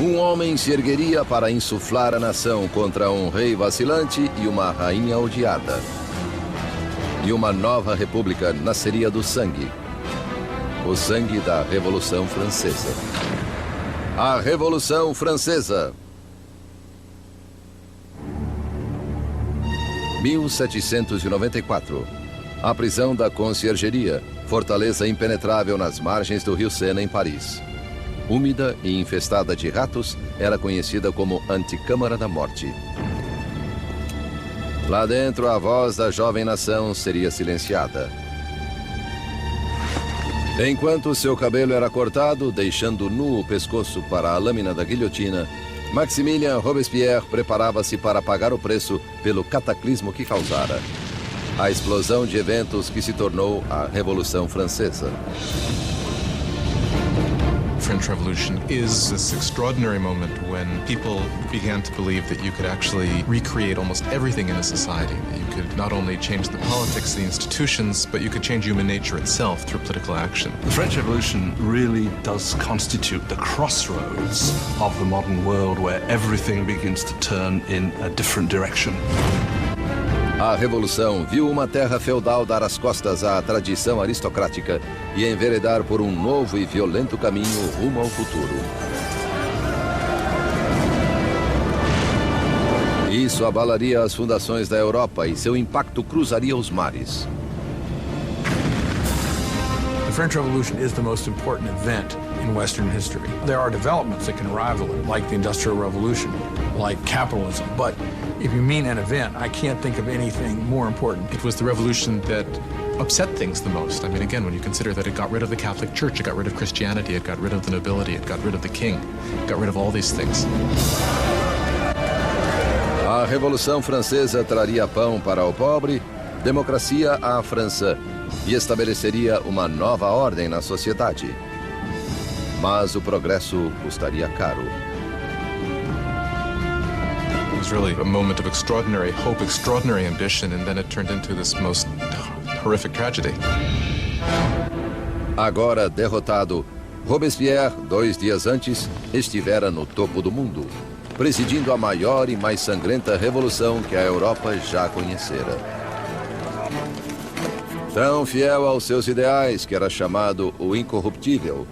Um homem se ergueria para insuflar a nação contra um rei vacilante e uma rainha odiada. E uma nova república nasceria do sangue. O sangue da Revolução Francesa. A Revolução Francesa. 1794. A prisão da Conciergeria, fortaleza impenetrável nas margens do rio Sena, em Paris. Úmida e infestada de ratos, era conhecida como Anticâmara da Morte. Lá dentro, a voz da jovem nação seria silenciada. Enquanto seu cabelo era cortado, deixando nu o pescoço para a lâmina da guilhotina, Maximilien Robespierre preparava-se para pagar o preço pelo cataclismo que causara. A explosão de eventos que se tornou a Revolução Francesa. The French Revolution is this extraordinary moment when people began to believe that you could actually recreate almost everything in a society. That you could not only change the politics, the institutions, but you could change human nature itself through political action. The French Revolution really does constitute the crossroads of the modern world where everything begins to turn in a different direction. A Revolução viu uma terra feudal dar as costas à tradição aristocrática e enveredar por um novo e violento caminho rumo ao futuro. Isso abalaria as fundações da Europa e seu impacto cruzaria os mares. The French Revolution is the most important event in Western history. There are developments that can rival it, like the Industrial Revolution, like capitalism, but if you mean an event, I can't think of anything more important. It was the revolution that upset things the most. I mean, again, when you consider that it got rid of the Catholic Church, it got rid of Christianity, it got rid of the nobility, it got rid of the king, it got rid of all these things. A Revolução Francesa traria pão para o pobre, democracia à França e estabeleceria uma nova ordem na sociedade. Mas o progresso custaria caro. It was really a moment of extraordinary hope, extraordinary ambition, and then it turned into this most horrific tragedy. Agora derrotado, Robespierre, 2 dias antes, estivera no topo do mundo, presidindo a maior e mais sangrenta revolução que a Europa já conhecera. Tão fiel aos seus ideais que era chamado o incorruptível,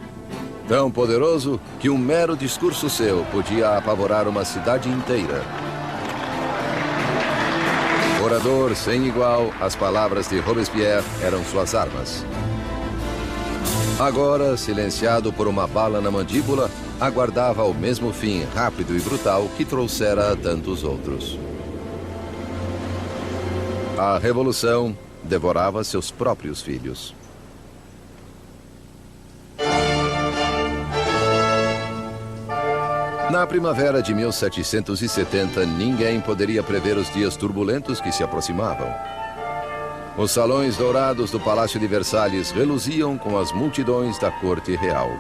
tão poderoso que um mero discurso seu podia apavorar uma cidade inteira. Orador sem igual, as palavras de Robespierre eram suas armas. Agora, silenciado por uma bala na mandíbula, aguardava o mesmo fim rápido e brutal que trouxera a tantos outros. A revolução devorava seus próprios filhos. Na primavera de 1770, ninguém poderia prever os dias turbulentos que se aproximavam. Os salões dourados do Palácio de Versalhes reluziam com as multidões da corte real.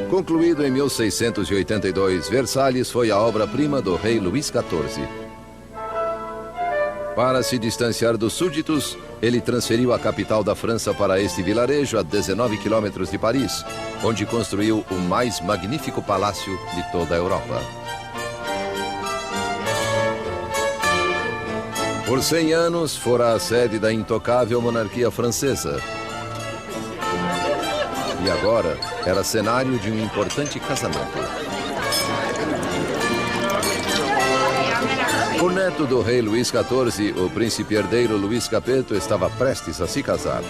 Concluído em 1682, Versalhes foi a obra-prima do rei Luís XIV. Para se distanciar dos súditos, ele transferiu a capital da França para este vilarejo a 19 quilômetros de Paris, onde construiu o mais magnífico palácio de toda a Europa. Por 100 anos, fora a sede da intocável monarquia francesa. E agora, era cenário de um importante casamento. O neto do rei Luís XIV, o príncipe herdeiro Luís Capeto, estava prestes a se casar.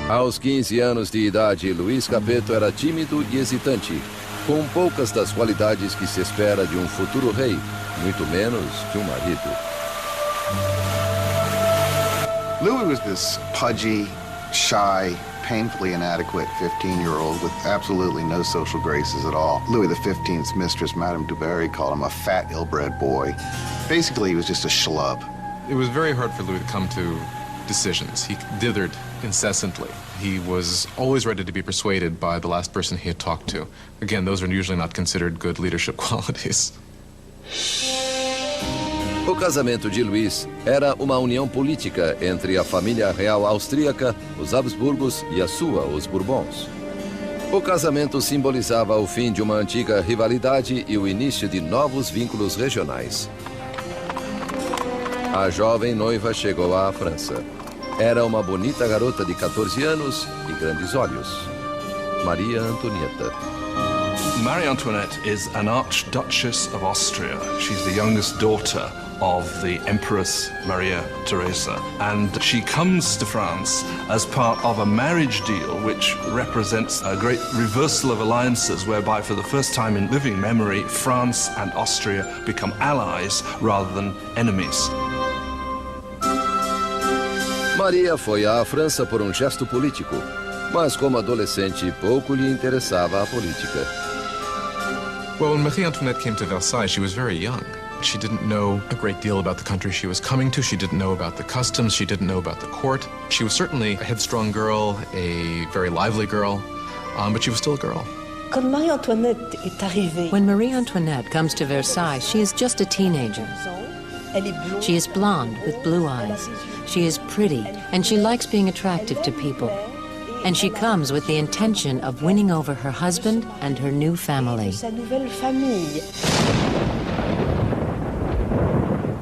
Aos 15 anos de idade, Luís Capeto era tímido e hesitante, com poucas das qualidades que se espera de um futuro rei, muito menos de um marido. Louis was this pudgy, shy, painfully inadequate 15-year-old with absolutely no social graces at all. Louis XV's mistress, Madame du Barry, called him a fat, ill-bred boy. Basically, he was just a schlub. It was very hard for Louis to come to decisions. He dithered incessantly. He was always ready to be persuaded by the last person he had talked to. Again, those are usually not considered good leadership qualities. O casamento de Luís era uma união política entre a família real austríaca, os Habsburgos, e a sua, os Bourbons. O casamento simbolizava o fim de uma antiga rivalidade e o início de novos vínculos regionais. A jovem noiva chegou à França. Era uma bonita garota de 14 anos e grandes olhos. Maria Antonieta. Marie Antoinette is an Archduchess of Austria. She's the youngest daughter of the Empress Maria Theresa, and she comes to France as part of a marriage deal which represents a great reversal of alliances, whereby for the first time in living memory, France and Austria become allies rather than enemies. Maria foi à França por um gesto político, mas como adolescente pouco lhe interessava a política. Well, when Marie Antoinette came to Versailles, she was very young. She didn't know a great deal about the country she was coming to. She didn't know about the customs. She didn't know about the court. She was certainly a headstrong girl, a very lively girl, but she was still a girl. When Marie Antoinette comes to Versailles, she is just a teenager. She is blonde with blue eyes. She is pretty, and she likes being attractive to people. And she comes with the intention of winning over her husband and her new family.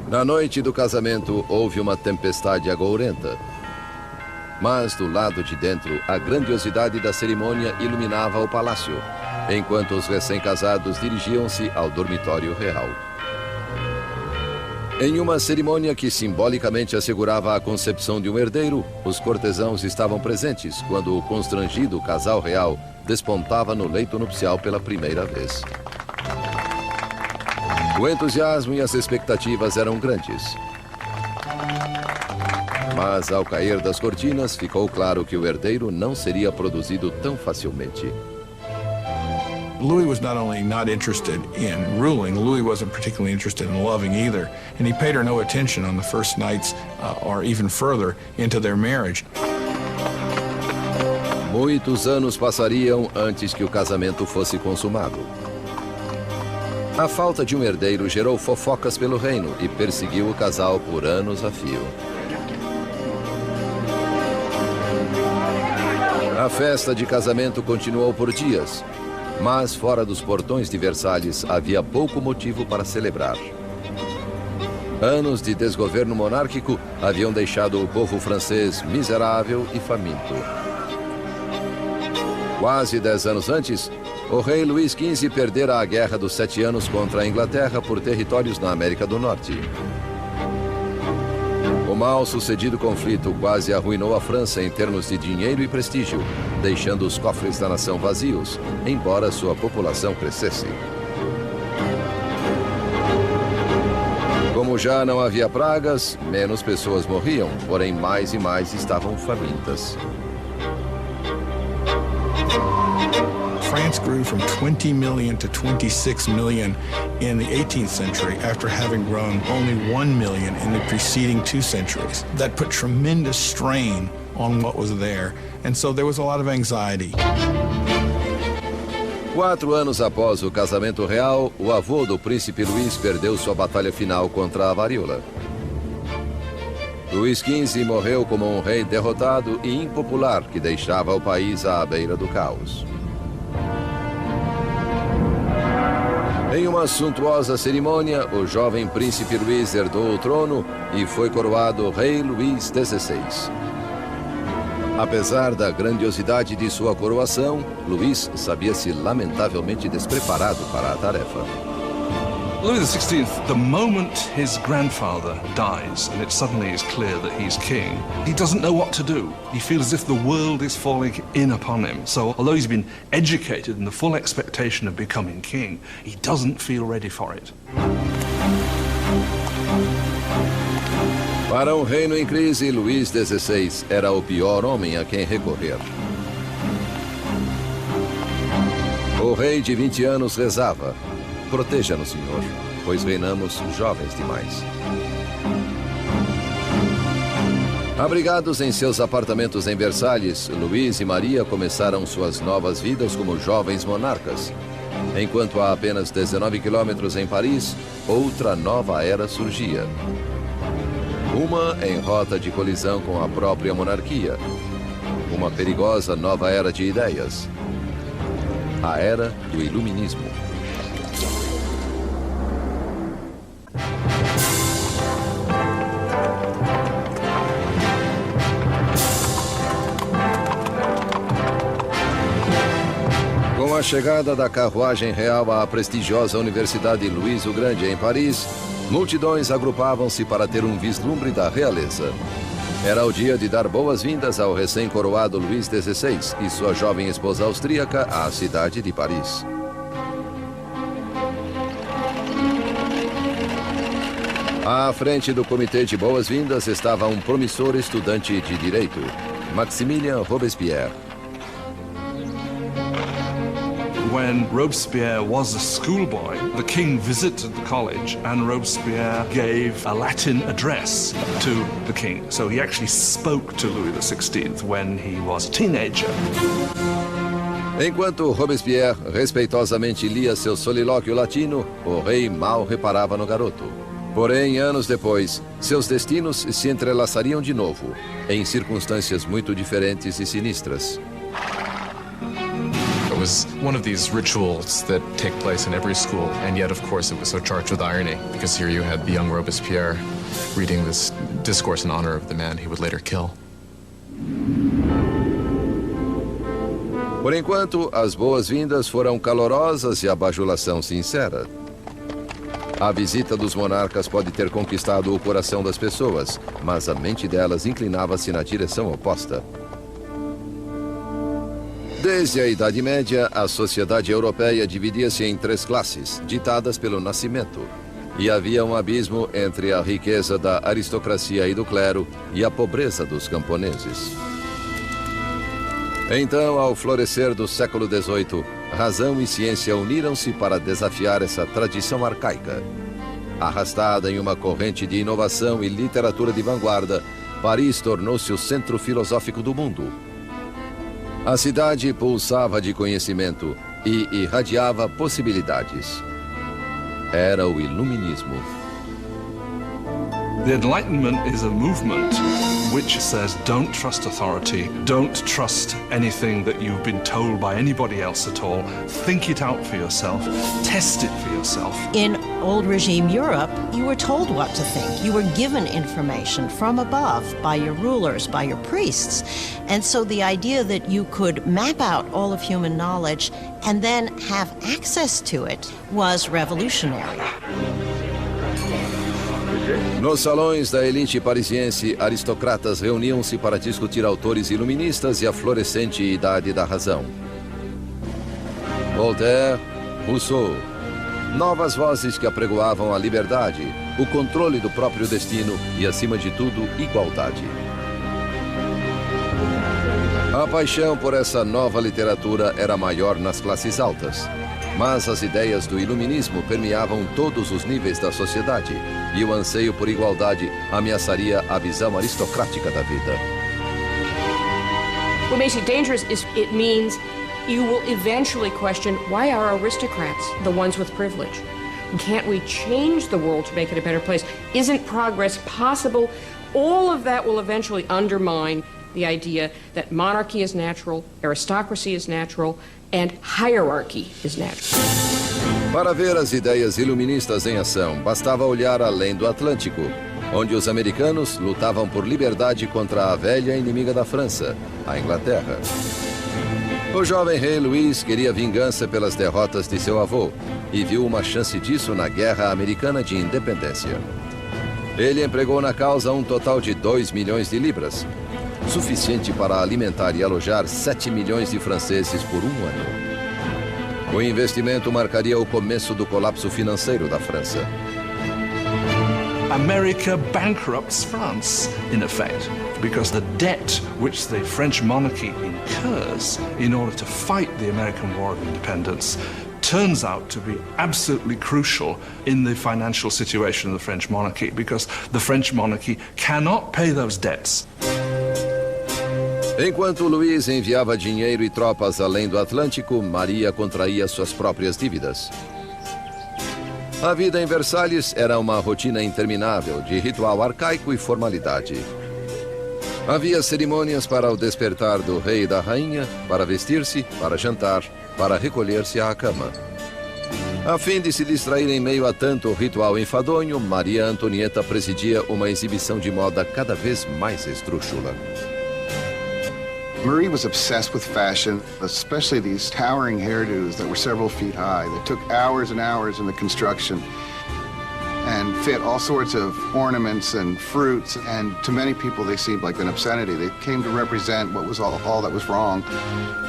Na noite do casamento, houve uma tempestade agourenta. Mas do lado de dentro, a grandiosidade da cerimônia iluminava o palácio, enquanto os recém-casados dirigiam-se ao dormitório real. Em uma cerimônia que simbolicamente assegurava a concepção de um herdeiro, os cortesãos estavam presentes quando o constrangido casal real despontava no leito nupcial pela primeira vez. O entusiasmo e as expectativas eram grandes. Mas ao cair das cortinas, ficou claro que o herdeiro não seria produzido tão facilmente. Louis was not only not interested in ruling, Louis wasn't particularly interested in loving either. And he paid her no attention on the first nights or even further into their marriage. Muitos anos passariam antes que o casamento fosse consumado. A falta de um herdeiro gerou fofocas pelo reino e perseguiu o casal por anos a fio. A festa de casamento continuou por dias. Mas fora dos portões de Versalhes havia pouco motivo para celebrar. Anos de desgoverno monárquico haviam deixado o povo francês miserável e faminto. Quase 10 anos antes, o rei Luís XV perdera a Guerra dos 7 Anos contra a Inglaterra por territórios na América do Norte. O mal-sucedido conflito quase arruinou a França em termos de dinheiro e prestígio, deixando os cofres da nação vazios, embora sua população crescesse. Como já não havia pragas, menos pessoas morriam, porém mais e mais estavam famintas. France grew from 20 million to 26 million in the 18th century after having grown only 1 million in the preceding 2 centuries. That put tremendous strain on what was there, and so there was a lot of anxiety. 4 anos após o casamento real, o avô do príncipe Luís perdeu sua batalha final contra a varíola. Luís XV morreu como um rei derrotado e impopular que deixava o país à beira do caos. Em uma suntuosa cerimônia, o jovem príncipe Luís herdou o trono e foi coroado rei Luís XVI. Apesar da grandiosidade de sua coroação, Luís sabia-se lamentavelmente despreparado para a tarefa. Louis XVI, the moment his grandfather dies and it suddenly is clear that he's king, he doesn't know what to do. He feels as if the world is falling in upon him. So although he's been educated in the full expectation of becoming king, he doesn't feel ready for it. Para um reino em crise, Luís XVI era o pior homem a quem recorrer. O rei de 20 anos rezava: proteja-nos, Senhor, pois reinamos jovens demais. Abrigados em seus apartamentos em Versalhes, Luís e Maria começaram suas novas vidas como jovens monarcas. Enquanto a apenas 19 quilômetros em Paris, outra nova era surgia. Uma em rota de colisão com a própria monarquia. Uma perigosa nova era de ideias. A era do iluminismo. Com a chegada da carruagem real à prestigiosa Universidade Luís o Grande em Paris, multidões agrupavam-se para ter um vislumbre da realeza. Era o dia de dar boas-vindas ao recém-coroado Luís XVI e sua jovem esposa austríaca à cidade de Paris. À frente do comitê de boas-vindas estava um promissor estudante de direito, Maximilien Robespierre. When Robespierre was a schoolboy, the king visited the college and Robespierre gave a Latin address to the king. So he actually spoke to Louis XVI when he was a teenager. Enquanto Robespierre respeitosamente lia seu solilóquio latino, o rei mal reparava no garoto. Porém, anos depois, seus destinos se entrelaçariam de novo, em circunstâncias muito diferentes e sinistras. It was one of these rituals that take place in every school, and yet, of course, it was so charged with irony, because here you had the young Robespierre reading this discourse in honor of the man he would later kill. Por enquanto, as boas-vindas foram calorosas e a bajulação sincera. A visita dos monarcas pode ter conquistado o coração das pessoas, mas a mente delas inclinava-se na direção oposta. Desde a Idade Média, a sociedade europeia dividia-se em 3 classes, ditadas pelo nascimento. E havia um abismo entre a riqueza da aristocracia e do clero e a pobreza dos camponeses. Então, ao florescer do século XVIII, razão e ciência uniram-se para desafiar essa tradição arcaica. Arrastada em uma corrente de inovação e literatura de vanguarda, Paris tornou-se o centro filosófico do mundo. A cidade pulsava de conhecimento e irradiava possibilidades. Era o iluminismo. The Enlightenment is a movement which says don't trust authority, don't trust anything that you've been told by anybody else at all. Think it out for yourself, test it for yourself. In old regime Europe, you were told what to think. You were given information from above by your rulers, by your priests. And so the idea that you could map out all of human knowledge and then have access to it was revolutionary. Nos salões da elite parisiense, aristocratas reuniam-se para discutir autores iluministas e a florescente idade da razão. Voltaire, Rousseau, novas vozes que apregoavam a liberdade, o controle do próprio destino e, acima de tudo, igualdade. A paixão por essa nova literatura era maior nas classes altas. Mas as ideias do iluminismo permeavam todos os níveis da sociedade e o anseio por igualdade ameaçaria a visão aristocrática da vida. What makes it dangerous is it means you will eventually question, why are aristocrats the ones with privilege? Can't we change the world to make it a better place? Isn't progress possible? All of that will eventually undermine the idea that monarchy is natural, aristocracy is natural, and hierarchy is natural. Para ver as ideias iluministas em ação, bastava olhar além do Atlântico, onde os americanos lutavam por liberdade contra a velha inimiga da França, a Inglaterra. O jovem rei Luís queria vingança pelas derrotas de seu avô e viu uma chance disso na Guerra Americana de Independência. Ele empregou na causa um total de 2 milhões de libras, suficiente para alimentar e alojar 7 milhões de franceses por um ano. O investimento marcaria o começo do colapso financeiro da França. America bankrupts France, in effect, because the debt which the French monarchy incurs in order to fight the American War of Independence turns out to be absolutely crucial in the financial situation of the French monarchy, because the French monarchy cannot pay those debts. Enquanto Luís enviava dinheiro e tropas além do Atlântico, Maria contraía suas próprias dívidas. A vida em Versalhes era uma rotina interminável de ritual arcaico e formalidade. Havia cerimônias para o despertar do rei e da rainha, para vestir-se, para jantar, para recolher-se à cama. A fim de se distrair em meio a tanto ritual enfadonho, Maria Antonieta presidia uma exibição de moda cada vez mais esdrúxula. Marie was obsessed with fashion, especially these towering hairdos that were several feet high, that took hours and hours in the construction and fit all sorts of ornaments and fruits, and to many people they seemed like an obscenity. They came to represent what was all that was wrong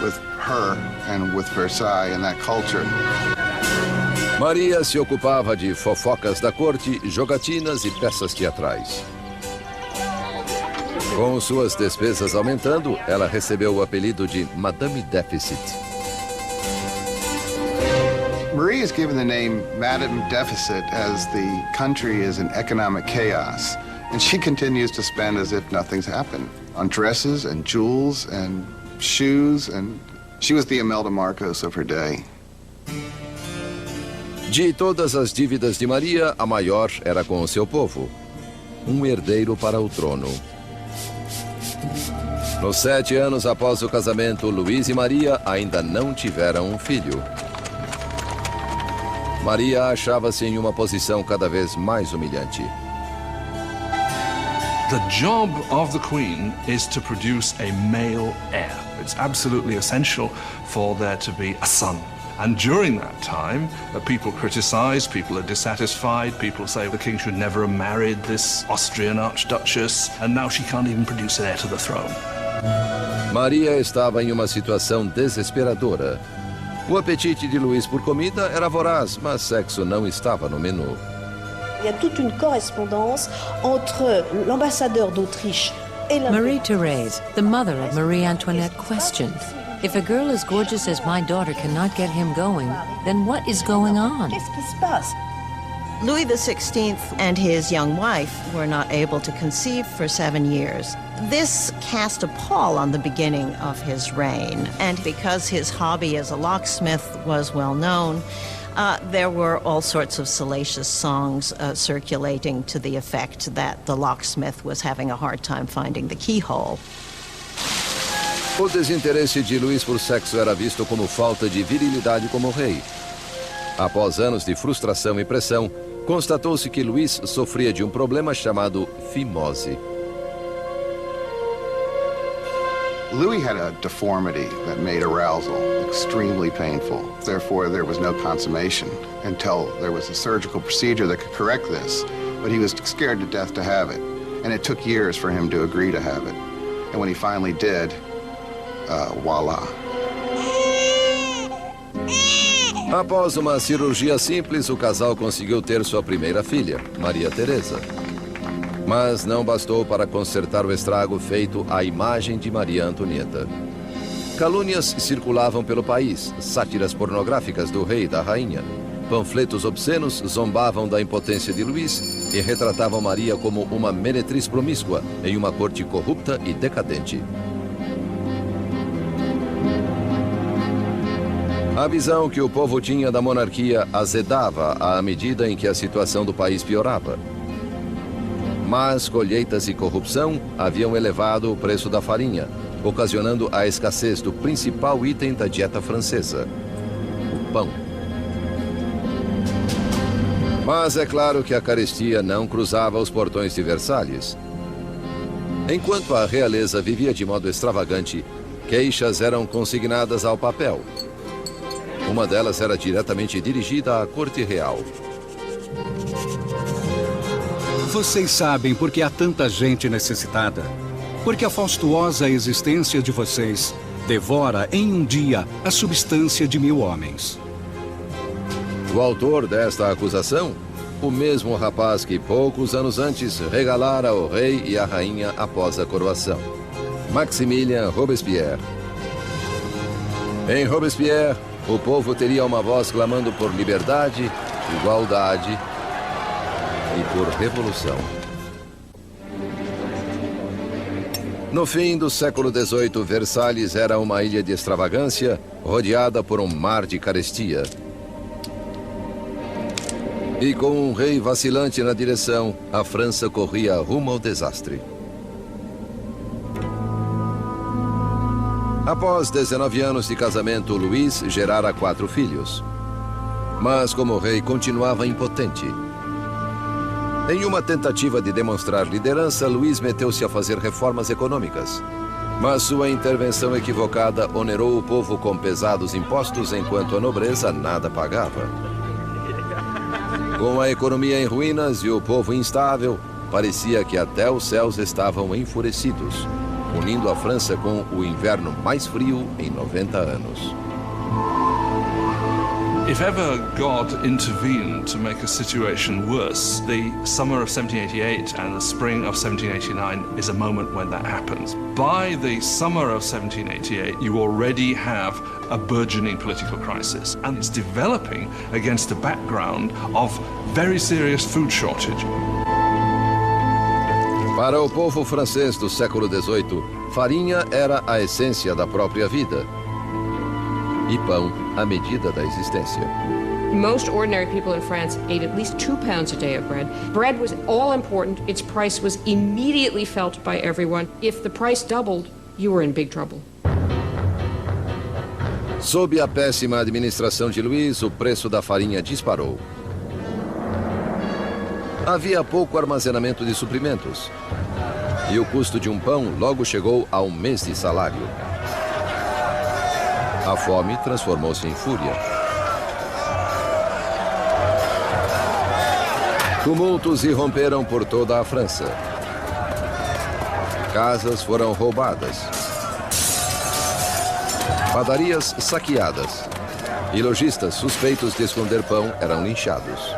with her and with Versailles and that culture. Maria se ocupava de fofocas da corte, jogatinas e peças teatrais. Com suas despesas aumentando, ela recebeu o apelido de Madame Deficit. Marie is given the name Madame Deficit as the country is in economic chaos, and she continues to spend as if nothing's happened on dresses and jewels and shoes, and she was the Imelda Marcos of her day. De todas as dívidas de Maria, a maior era com o seu povo. Um herdeiro para o trono. Nos 7 anos após o casamento, Luís e Maria ainda não tiveram um filho. Maria achava-se em uma posição cada vez mais humilhante. The job of the Queen is to produce a male heir. It's absolutely essential for there to be a son. And during that time, people criticize, people are dissatisfied, people say the king should never have married this Austrian archduchess, and now she can't even produce an heir to the throne. Maria estava em uma situação desesperadora. O apetite de Luís por comida era voraz, mas sexo não estava no menu. Il y a toute une correspondance entre l'ambassadeur d'Autriche et la... Marie-Thérèse, the mother of Marie Antoinette, questioned, if a girl as gorgeous as my daughter cannot get him going, then what is going on? Qu'est-ce qui se passe? Louis XVI and his young wife were not able to conceive for 7 years. This cast a pall on the beginning of his reign, and because his hobby as a locksmith was well known, there were all sorts of salacious songs circulating to the effect that the locksmith was having a hard time finding the keyhole. O desinteresse de Luís por sexo era visto como falta de virilidade como rei. Após anos de frustração e pressão, constatou-se que Luís sofria de um problema chamado fimose. Louis had a deformity that made arousal extremely painful. Therefore, there was no consummation until there was a surgical procedure that could correct this. But he was scared to death to have it. And it took years for him to agree to have it. And when he finally did, voila. Após uma cirurgia simples, o casal conseguiu ter sua primeira filha, Maria Teresa. Mas não bastou para consertar o estrago feito à imagem de Maria Antonieta. Calúnias circulavam pelo país, sátiras pornográficas do rei e da rainha. Panfletos obscenos zombavam da impotência de Luís e retratavam Maria como uma meretriz promíscua em uma corte corrupta e decadente. A visão que o povo tinha da monarquia azedava à medida em que a situação do país piorava. Mas colheitas e corrupção haviam elevado o preço da farinha, ocasionando a escassez do principal item da dieta francesa, o pão. Mas é claro que a carestia não cruzava os portões de Versalhes. Enquanto a realeza vivia de modo extravagante, queixas eram consignadas ao papel. Uma delas era diretamente dirigida à corte real. Vocês sabem por que há tanta gente necessitada. Porque a faustuosa existência de vocês devora em um dia a substância de 1000 homens. O autor desta acusação? O mesmo rapaz que poucos anos antes regalara o rei e a rainha após a coroação. Maximilien Robespierre. Em Robespierre, o povo teria uma voz clamando por liberdade, igualdade e por revolução. No fim do século XVIII, Versalhes era uma ilha de extravagância, rodeada por um mar de carestia. E com um rei vacilante na direção, a França corria rumo ao desastre. Após 19 anos de casamento, Luís gerara 4 filhos. Mas como rei continuava impotente. Em uma tentativa de demonstrar liderança, Luís meteu-se a fazer reformas econômicas. Mas sua intervenção equivocada onerou o povo com pesados impostos, enquanto a nobreza nada pagava. Com a economia em ruínas e o povo instável, parecia que até os céus estavam enfurecidos, unindo a França com o inverno mais frio em 90 anos. If ever God intervened to make a situation worse, the summer of 1788 and the spring of 1789 is a moment when that happens. By the summer of 1788, you already have a burgeoning political crisis, and it's developing against a background of very serious food shortage. Para o povo francês do século XVIII, farinha era a essência da própria vida. E pão, a medida da existência. Most ordinary people in France ate at least 2 pounds a day of bread. Bread was all important. Its price was immediately felt by everyone. If the price doubled, you were in big trouble. Sob a péssima administração de Luís, o preço da farinha disparou. Havia pouco armazenamento de suprimentos. E o custo de um pão logo chegou a 1 mês de salário. A fome transformou-se em fúria. Tumultos irromperam por toda a França. Casas foram roubadas. Padarias saqueadas. E lojistas suspeitos de esconder pão eram linchados.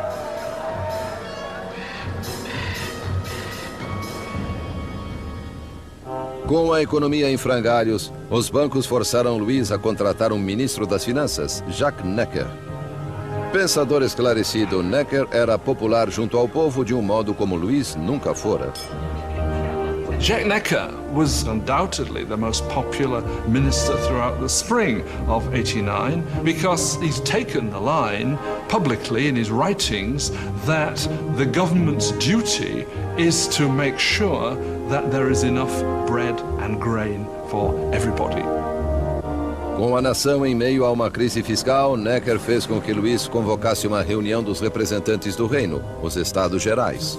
Com a economia em frangalhos, os bancos forçaram Luís a contratar um ministro das Finanças, Jacques Necker. Pensador esclarecido, Necker era popular junto ao povo de um modo como Luís nunca fora. Jacques Necker was undoubtedly the most popular minister throughout the spring of 89 because he's taken the line publicly in his writings that the government's duty is to make sure that there is enough bread and grain for everybody. Com a nação em meio a uma crise fiscal, Necker fez com que Luís convocasse uma reunião dos representantes do reino, os Estados Gerais.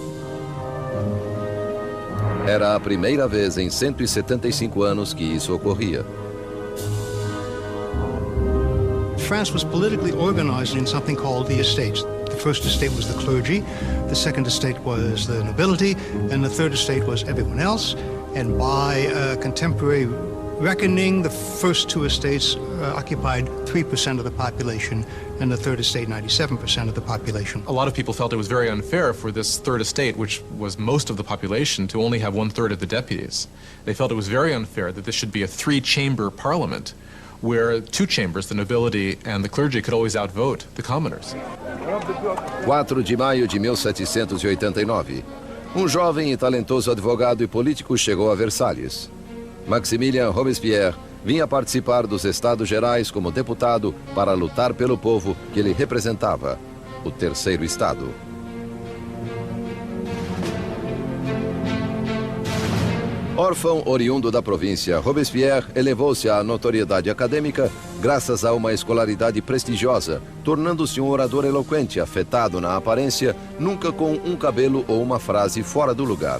Era a primeira vez em 175 anos que isso ocorria. France was politically organized in something called the estates. The first estate was the clergy, the second estate was the nobility, and the third estate was everyone else. And by contemporary reckoning, the first 2 estates occupied 3% of the population, and the third estate 97% of the population. A lot of people felt it was very unfair for this third estate, which was most of the population, to only have 1/3 of the deputies. They felt it was very unfair that this should be a 3-chamber parliament, where 2 chambers, the nobility and the clergy, could always outvote the commoners. 4 de maio de 1789. Um jovem e talentoso advogado e político chegou a Versalhes. Maximilien Robespierre vinha participar dos Estados Gerais como deputado para lutar pelo povo que ele representava, o Terceiro Estado. Órfão oriundo da província, Robespierre elevou-se à notoriedade acadêmica graças a uma escolaridade prestigiosa, tornando-se um orador eloquente, afetado na aparência, nunca com um cabelo ou uma frase fora do lugar.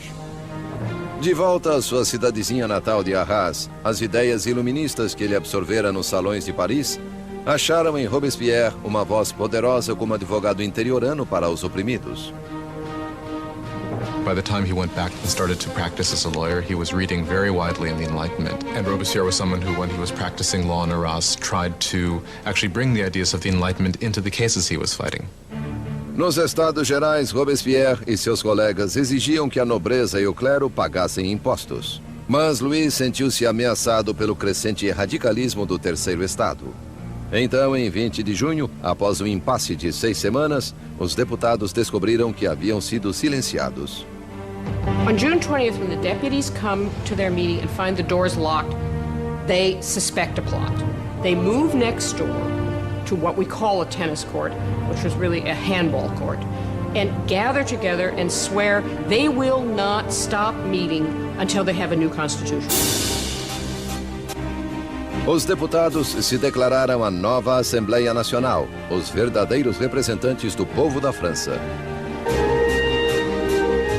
De volta à sua cidadezinha natal de Arras, as ideias iluministas que ele absorvera nos salões de Paris acharam em Robespierre uma voz poderosa como advogado interiorano para os oprimidos. By the time he went back and started to practice as a lawyer, he was reading very widely in the Enlightenment. And Robespierre was someone who, when he was practicing law in Arras, tried to actually bring the ideas of the Enlightenment into the cases he was fighting. Nos Estados Gerais, Robespierre e seus colegas exigiam que a nobreza e o clero pagassem impostos. Mas Luís sentiu-se ameaçado pelo crescente radicalismo do Terceiro Estado. Então, em 20 de junho, após um impasse de 6 semanas, os deputados descobriram que haviam sido silenciados. On June 20th, when the deputies come to their meeting and find the doors locked, they suspect a plot. They move next door to what we call a tennis court, which was really a handball court, and gather together and swear they will not stop meeting until they have a new constitution. Os deputados se declararam a nova Assembleia Nacional, os verdadeiros representantes do povo da França.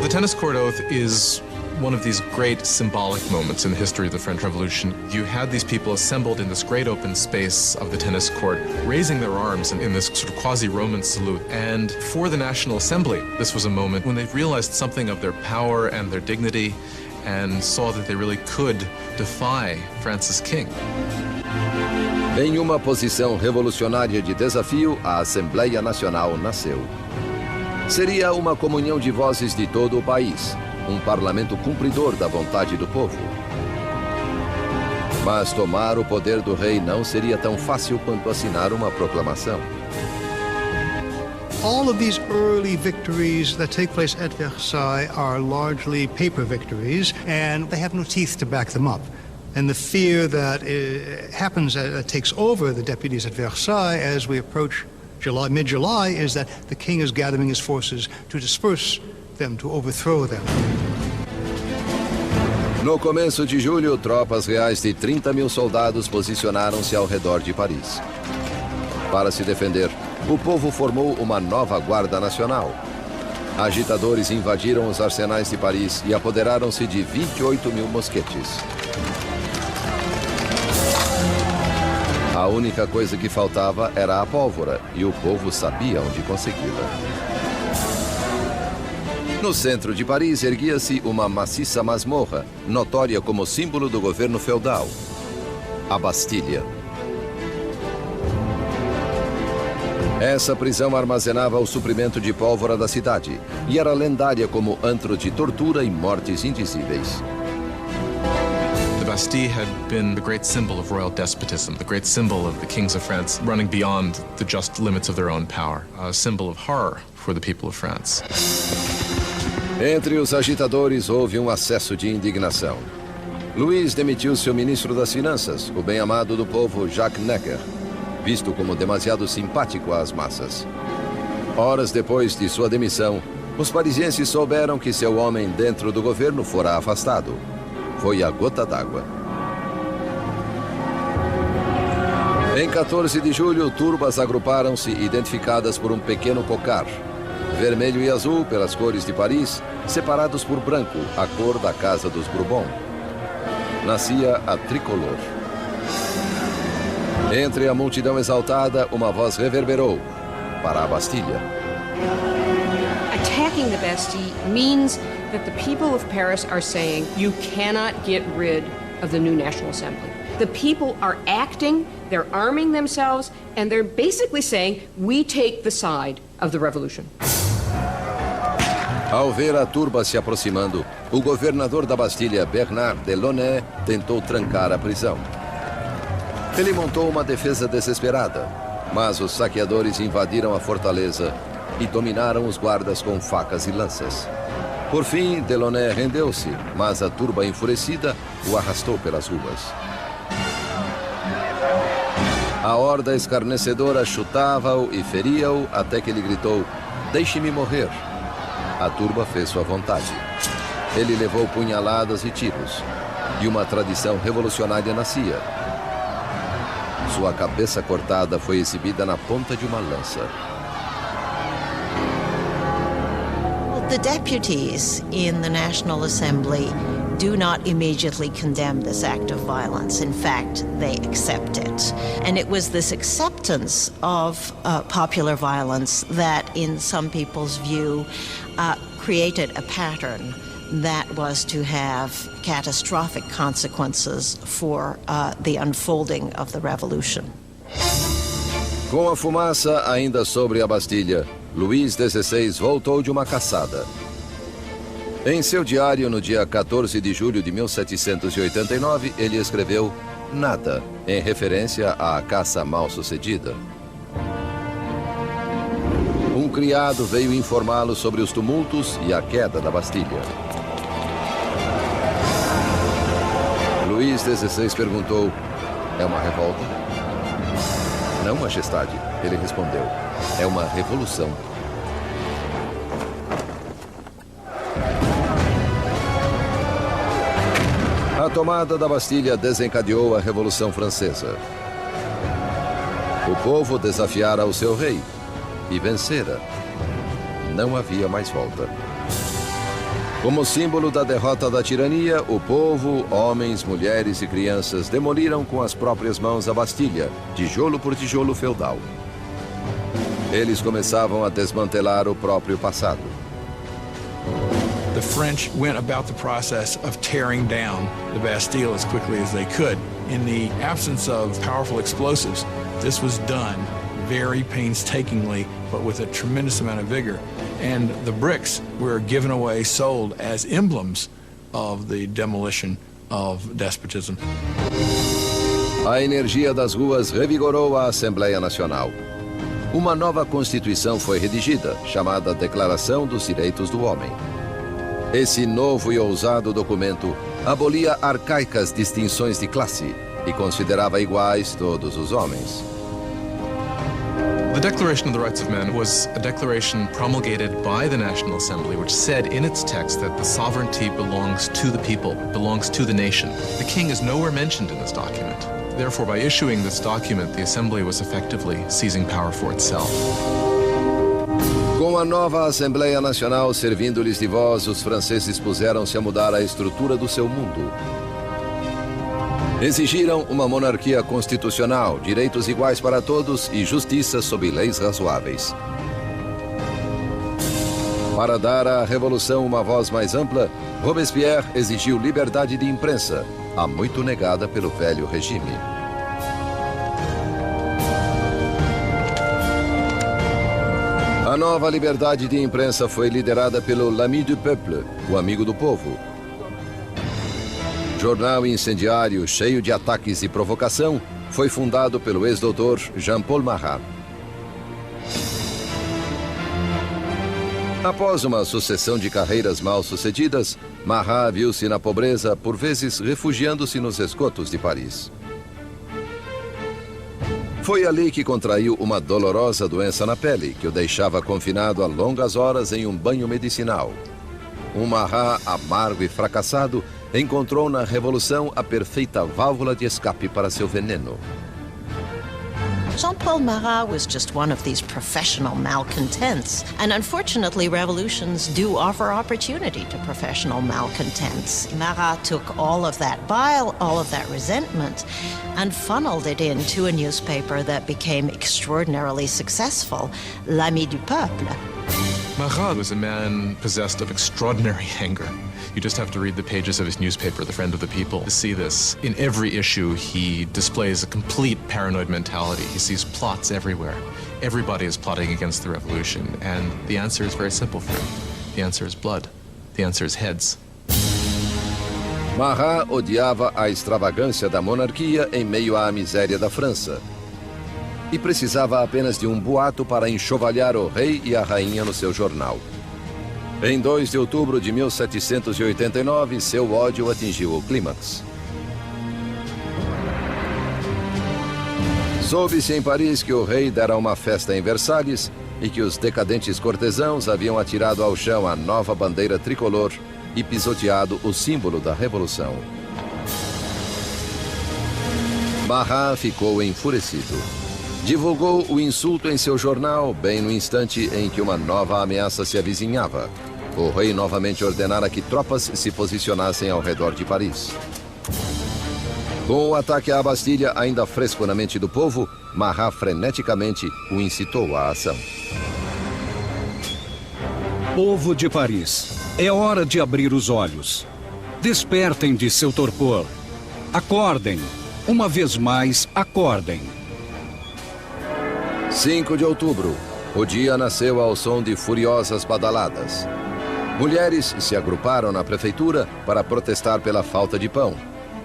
The tennis court oath is one of these great symbolic moments in the history of the French Revolution. You had these people assembled in this great open space of the tennis court, raising their arms in this sort of quasi-Roman salute. And for the National Assembly, this was a moment when they realized something of their power and their dignity and saw that they really could defy France's king. Em uma posição revolucionária de desafio, a Assembleia Nacional nasceu. Seria uma comunhão de vozes de todo o país, um parlamento cumpridor da vontade do povo. Mas tomar o poder do rei não seria tão fácil quanto assinar uma proclamação. All of these early victories that take place at Versailles are largely paper victories, and they have no teeth to back them up. And the fear that happens, that takes over the deputies at Versailles as we approach mid-July, is that the king is gathering his forces to disperse them, to overthrow them. No começo de julho, tropas reais de 30 mil soldados posicionaram-se ao redor de Paris. Para se defender, o povo formou uma nova Guarda Nacional. Agitadores invadiram os arsenais de Paris e apoderaram-se de 28 mil mosquetes. A única coisa que faltava era a pólvora, e o povo sabia onde consegui-la. No centro de Paris erguia-se uma maciça masmorra, notória como símbolo do governo feudal, a Bastilha. Essa prisão armazenava o suprimento de pólvora da cidade e era lendária como antro de tortura e mortes indizíveis. The Bastille had been the great symbol of royal despotism, the great symbol of the kings of France running beyond the just limits of their own power, a symbol of horror for the people of France. Entre os agitadores houve um acesso de indignação. Louis demitiu seu ministro das Finanças, o bem-amado do povo Jacques Necker, visto como demasiado simpático às massas. Horas depois de sua demissão, os parisienses souberam que seu homem dentro do governo fora afastado. Foi a gota d'água. Em 14 de julho, turbas agruparam-se identificadas por um pequeno cocar. Vermelho e azul pelas cores de Paris, separados por branco, a cor da Casa dos Bourbon. Nascia a tricolor. Entre a multidão exaltada, uma voz reverberou para a Bastilha. Attacking the Bastille means that the people of Paris are saying you cannot get rid of the new National Assembly. The people are acting, they're arming themselves, and they're basically saying we take the side of the revolution. Ao ver a turba se aproximando, o governador da Bastilha, Bernard Delaunay, tentou trancar a prisão. Ele montou uma defesa desesperada, mas os saqueadores invadiram a fortaleza e dominaram os guardas com facas e lanças. Por fim, Delaunay rendeu-se, mas a turba enfurecida o arrastou pelas ruas. A horda escarnecedora chutava-o e feria-o até que ele gritou: "Deixe-me morrer." A turba fez sua vontade. Ele levou punhaladas e tiros, e uma tradição revolucionária nascia. Sua cabeça cortada foi exibida na ponta de uma lança. The deputies in the National Assembly do not immediately condemn this act of violence. In fact, they accept it. And it was this acceptance of popular violence that, in some people's view, created a pattern that was to have catastrophic consequences for the unfolding of the revolution. Com a fumaça ainda sobre a Bastilha, Luís XVI voltou de uma caçada. Em seu diário, no dia 14 de julho de 1789, ele escreveu "nada", em referência à caça mal-sucedida. Um criado veio informá-lo sobre os tumultos e a queda da Bastilha. Luís XVI perguntou: é uma revolta? Não, majestade, ele respondeu. É uma revolução. A tomada da Bastilha desencadeou a Revolução Francesa. O povo desafiara o seu rei e vencera. Não havia mais volta. Como símbolo da derrota da tirania, o povo, homens, mulheres e crianças demoliram com as próprias mãos a Bastilha, tijolo por tijolo feudal. Eles começavam a desmantelar o próprio passado. The French went about the process of tearing down the Bastille as quickly as they could. In the absence of powerful explosives, this was done very painstakingly, but with a tremendous amount of vigor. And the bricks were given away, sold as emblems of the demolition of despotism. A energia das ruas revigorou a Assembleia Nacional. Uma nova Constituição foi redigida, chamada Declaração dos Direitos do Homem. Esse novo e ousado documento abolia arcaicas distinções de classe e considerava iguais todos os homens. The Declaration of the Rights of Man was a declaration promulgated by the National Assembly, which said in its text that the sovereignty belongs to the people, belongs to the nation. The king is nowhere mentioned in this document. Therefore, by issuing this document, the Assembly was effectively seizing power for itself. Com a nova Assembleia Nacional servindo-lhes de voz, os franceses puseram-se a mudar a estrutura do seu mundo. Exigiram uma monarquia constitucional, direitos iguais para todos e justiça sob leis razoáveis. Para dar à revolução uma voz mais ampla, Robespierre exigiu liberdade de imprensa, há muito negada pelo velho regime. A nova liberdade de imprensa foi liderada pelo L'Ami du Peuple, o amigo do povo. Jornal incendiário, cheio de ataques e provocação, foi fundado pelo ex-doutor Jean-Paul Marat. Após uma sucessão de carreiras mal-sucedidas, Marat viu-se na pobreza, por vezes refugiando-se nos esgotos de Paris. Foi ali que contraiu uma dolorosa doença na pele, que o deixava confinado a longas horas em um banho medicinal. Marat, amargo e fracassado, encontrou na Revolução a perfeita válvula de escape para seu veneno. Jean-Paul Marat was just one of these professional malcontents. And unfortunately, revolutions do offer opportunity to professional malcontents. Marat took all of that bile, all of that resentment, and funneled it into a newspaper that became extraordinarily successful, L'Ami du Peuple. Marat was a man possessed of extraordinary anger. You just have to read the pages of his newspaper, The Friend of the People, to see this. In every issue, he displays a complete paranoid mentality. He sees plots everywhere. Everybody is plotting against the revolution, and the answer is very simple for him. The answer is blood. The answer is heads. Marat odiava a extravagância da monarquia em meio à miséria da França. E precisava apenas de um boato para enxovalhar o rei e a rainha no seu jornal. Em 2 de outubro de 1789, seu ódio atingiu o clímax. Soube-se em Paris que o rei dera uma festa em Versalhes e que os decadentes cortesãos haviam atirado ao chão a nova bandeira tricolor e pisoteado o símbolo da Revolução. Marat ficou enfurecido. Divulgou o insulto em seu jornal bem no instante em que uma nova ameaça se avizinhava. O rei novamente ordenara que tropas se posicionassem ao redor de Paris. Com o ataque à Bastilha ainda fresco na mente do povo, Marat freneticamente o incitou à ação. Povo de Paris, é hora de abrir os olhos. Despertem de seu torpor. Acordem. Uma vez mais, acordem. 5 de outubro, o dia nasceu ao som de furiosas badaladas. Mulheres se agruparam na prefeitura para protestar pela falta de pão.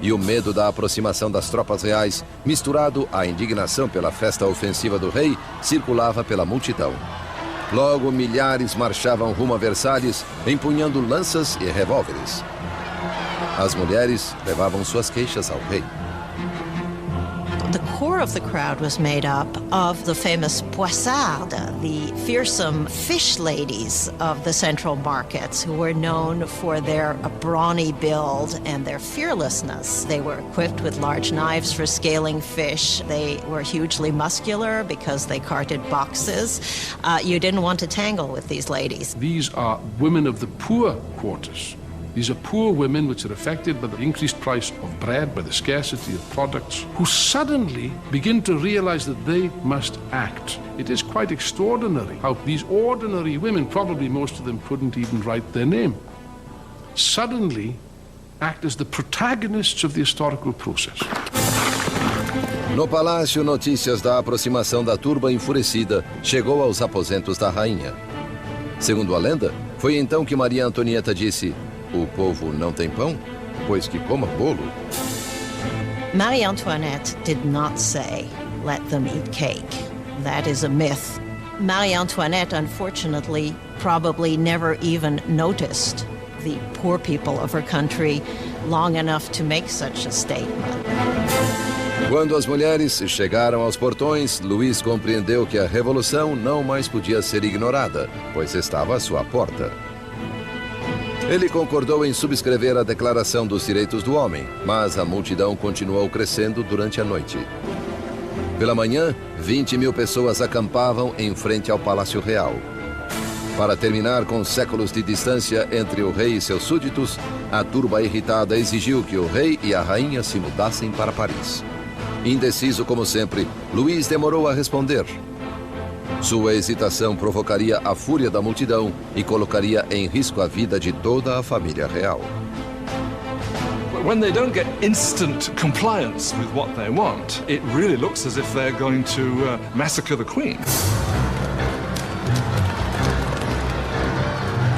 E o medo da aproximação das tropas reais, misturado à indignação pela festa ofensiva do rei, circulava pela multidão. Logo, milhares marchavam rumo a Versalhes, empunhando lanças e revólveres. As mulheres levavam suas queixas ao rei. The core of the crowd was made up of the famous poissardes, the fearsome fish ladies of the central markets, who were known for their brawny build and their fearlessness. They were equipped with large knives for scaling fish. They were hugely muscular because they carted boxes. You didn't want to tangle with these ladies. These are women of the poor quarters. These are poor women which are affected by the increased price of bread, by the scarcity of products, who suddenly begin to realize that they must act. It is quite extraordinary how these ordinary women, probably most of them couldn't even write their name, suddenly act as the protagonists of the historical process. No palácio, notícias da aproximação da turba enfurecida chegou aos aposentos da rainha. Segundo a lenda, foi então que Maria Antonieta disse: "O povo não tem pão? Pois que coma bolo." Marie Antoinette did not say, "Let them eat cake." That is a myth. Marie Antoinette, unfortunately, probably never even noticed the poor people of her country long enough to make such a statement. Quando as mulheres chegaram aos portões, Luís compreendeu que a revolução não mais podia ser ignorada, pois estava à sua porta. Ele concordou em subscrever a Declaração dos Direitos do Homem, mas a multidão continuou crescendo durante a noite. Pela manhã, 20.000 pessoas acampavam em frente ao Palácio Real. Para terminar com séculos de distância entre o rei e seus súditos, a turba irritada exigiu que o rei e a rainha se mudassem para Paris. Indeciso como sempre, Luís demorou a responder. Sua hesitação provocaria a fúria da multidão e colocaria em risco a vida de toda a família real. When they don't get instant compliance with what they want, it really looks as if they're going to massacre the Queen.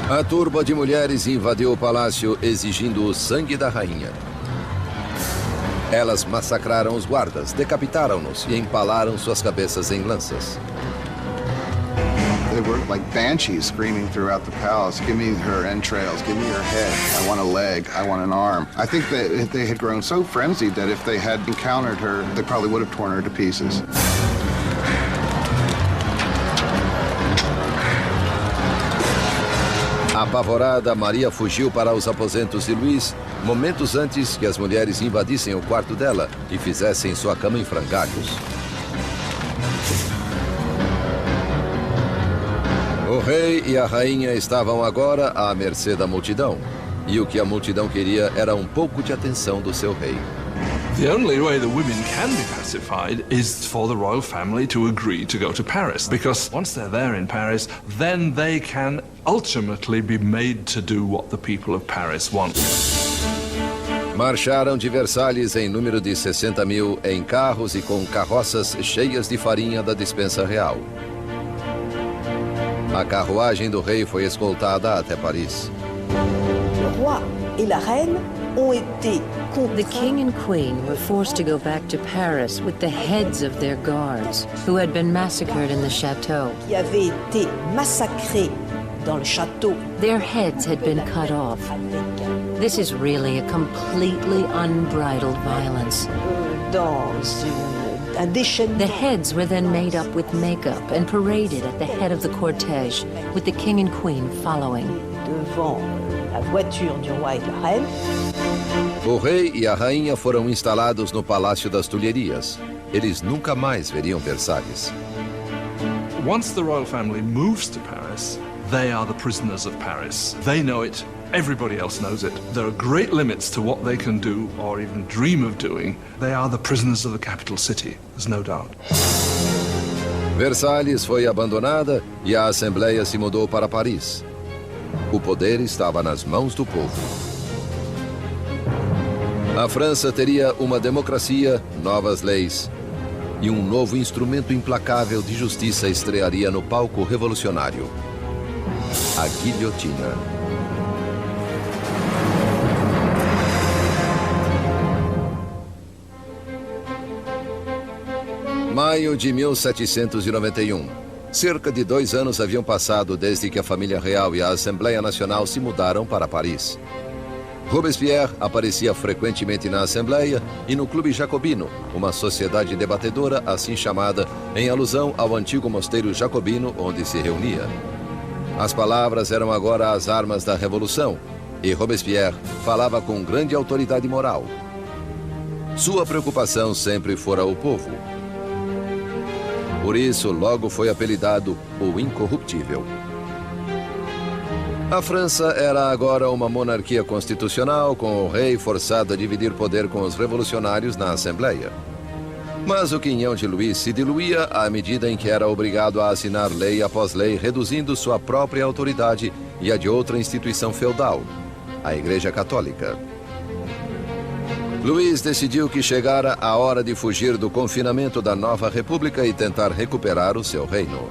A turba de mulheres invadiu o palácio exigindo o sangue da rainha. Elas massacraram os guardas, decapitaram-nos e empalaram suas cabeças em lanças. They were like banshees screaming throughout the palace, "Give me her entrails, give me her head, I want a leg, I want an arm." I think that they had grown so frenzied that if they had encountered her, they probably would have torn her to pieces. Apavorada, Maria fugiu para os aposentos de Luís, momentos antes que as mulheres invadissem o quarto dela e fizessem sua cama em frangalhos. O rei e a rainha estavam agora à mercê da multidão, e o que a multidão queria era um pouco de atenção do seu rei. The only way the women can be pacified is for the royal family to agree to go to Paris, because once they're there in Paris, then they can ultimately be made to do what the people of Paris want. Marcharam de Versalhes em número de 60.000 em carros e com carroças cheias de farinha da despensa real. A carruagem do rei foi escoltada até Paris. Le roi et la reine ont été The king and queen were forced to go back to Paris with the heads of their guards, who had been massacred in the chateau. qui avaient été massacrés dans le château. Their heads had been cut off. This is really a completely unbridled violence. Dans un déchaînement. The heads were then made up with makeup and paraded at the head of the cortege, with the king and queen following. Devant la voiture du roi et de la reine. O rei e a rainha foram instalados no Palácio das Tulherias. Eles nunca mais veriam Versalhes. Once the royal family moves to Paris, they are the prisoners of Paris. They know it. Everybody else knows it. There are great limits to what they can do or even dream of doing. They are the prisoners of the capital city, there's no doubt. Versalhes foi abandonada e a Assembleia se mudou para Paris. O poder estava nas mãos do povo. A França teria uma democracia, novas leis e um novo instrumento implacável de justiça estrearia no palco revolucionário: a guilhotina. Maio de 1791. Cerca de 2 anos haviam passado desde que a família real e a Assembleia Nacional se mudaram para Paris. Robespierre aparecia frequentemente na Assembleia e no Clube Jacobino, uma sociedade debatedora assim chamada em alusão ao antigo mosteiro jacobino onde se reunia. As palavras eram agora as armas da Revolução e Robespierre falava com grande autoridade moral. Sua preocupação sempre fora o povo. Por isso, logo foi apelidado o Incorruptível. A França era agora uma monarquia constitucional, com o rei forçado a dividir poder com os revolucionários na Assembleia. Mas o quinhão de Louis se diluía à medida em que era obrigado a assinar lei após lei, reduzindo sua própria autoridade e a de outra instituição feudal, a Igreja Católica. Louis decidiu que chegara a hora de fugir do confinamento da nova república e tentar recuperar o seu reino.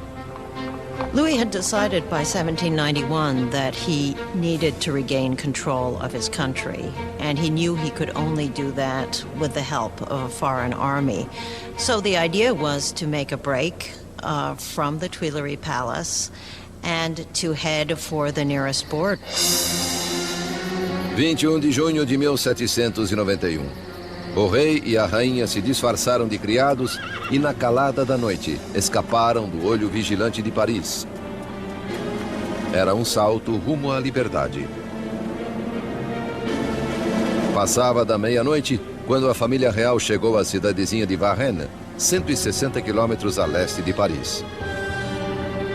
Louis had decided by 1791 that he needed to regain control of his country, and he knew he could only do that with the help of a foreign army. So the idea was to make a break from the Tuileries Palace and to head for the nearest border. 21 de junho de 1791. O rei e a rainha se disfarçaram de criados e, na calada da noite, escaparam do olho vigilante de Paris. Era um salto rumo à liberdade. Passava da meia-noite quando a família real chegou à cidadezinha de Varennes, 160 quilômetros a leste de Paris.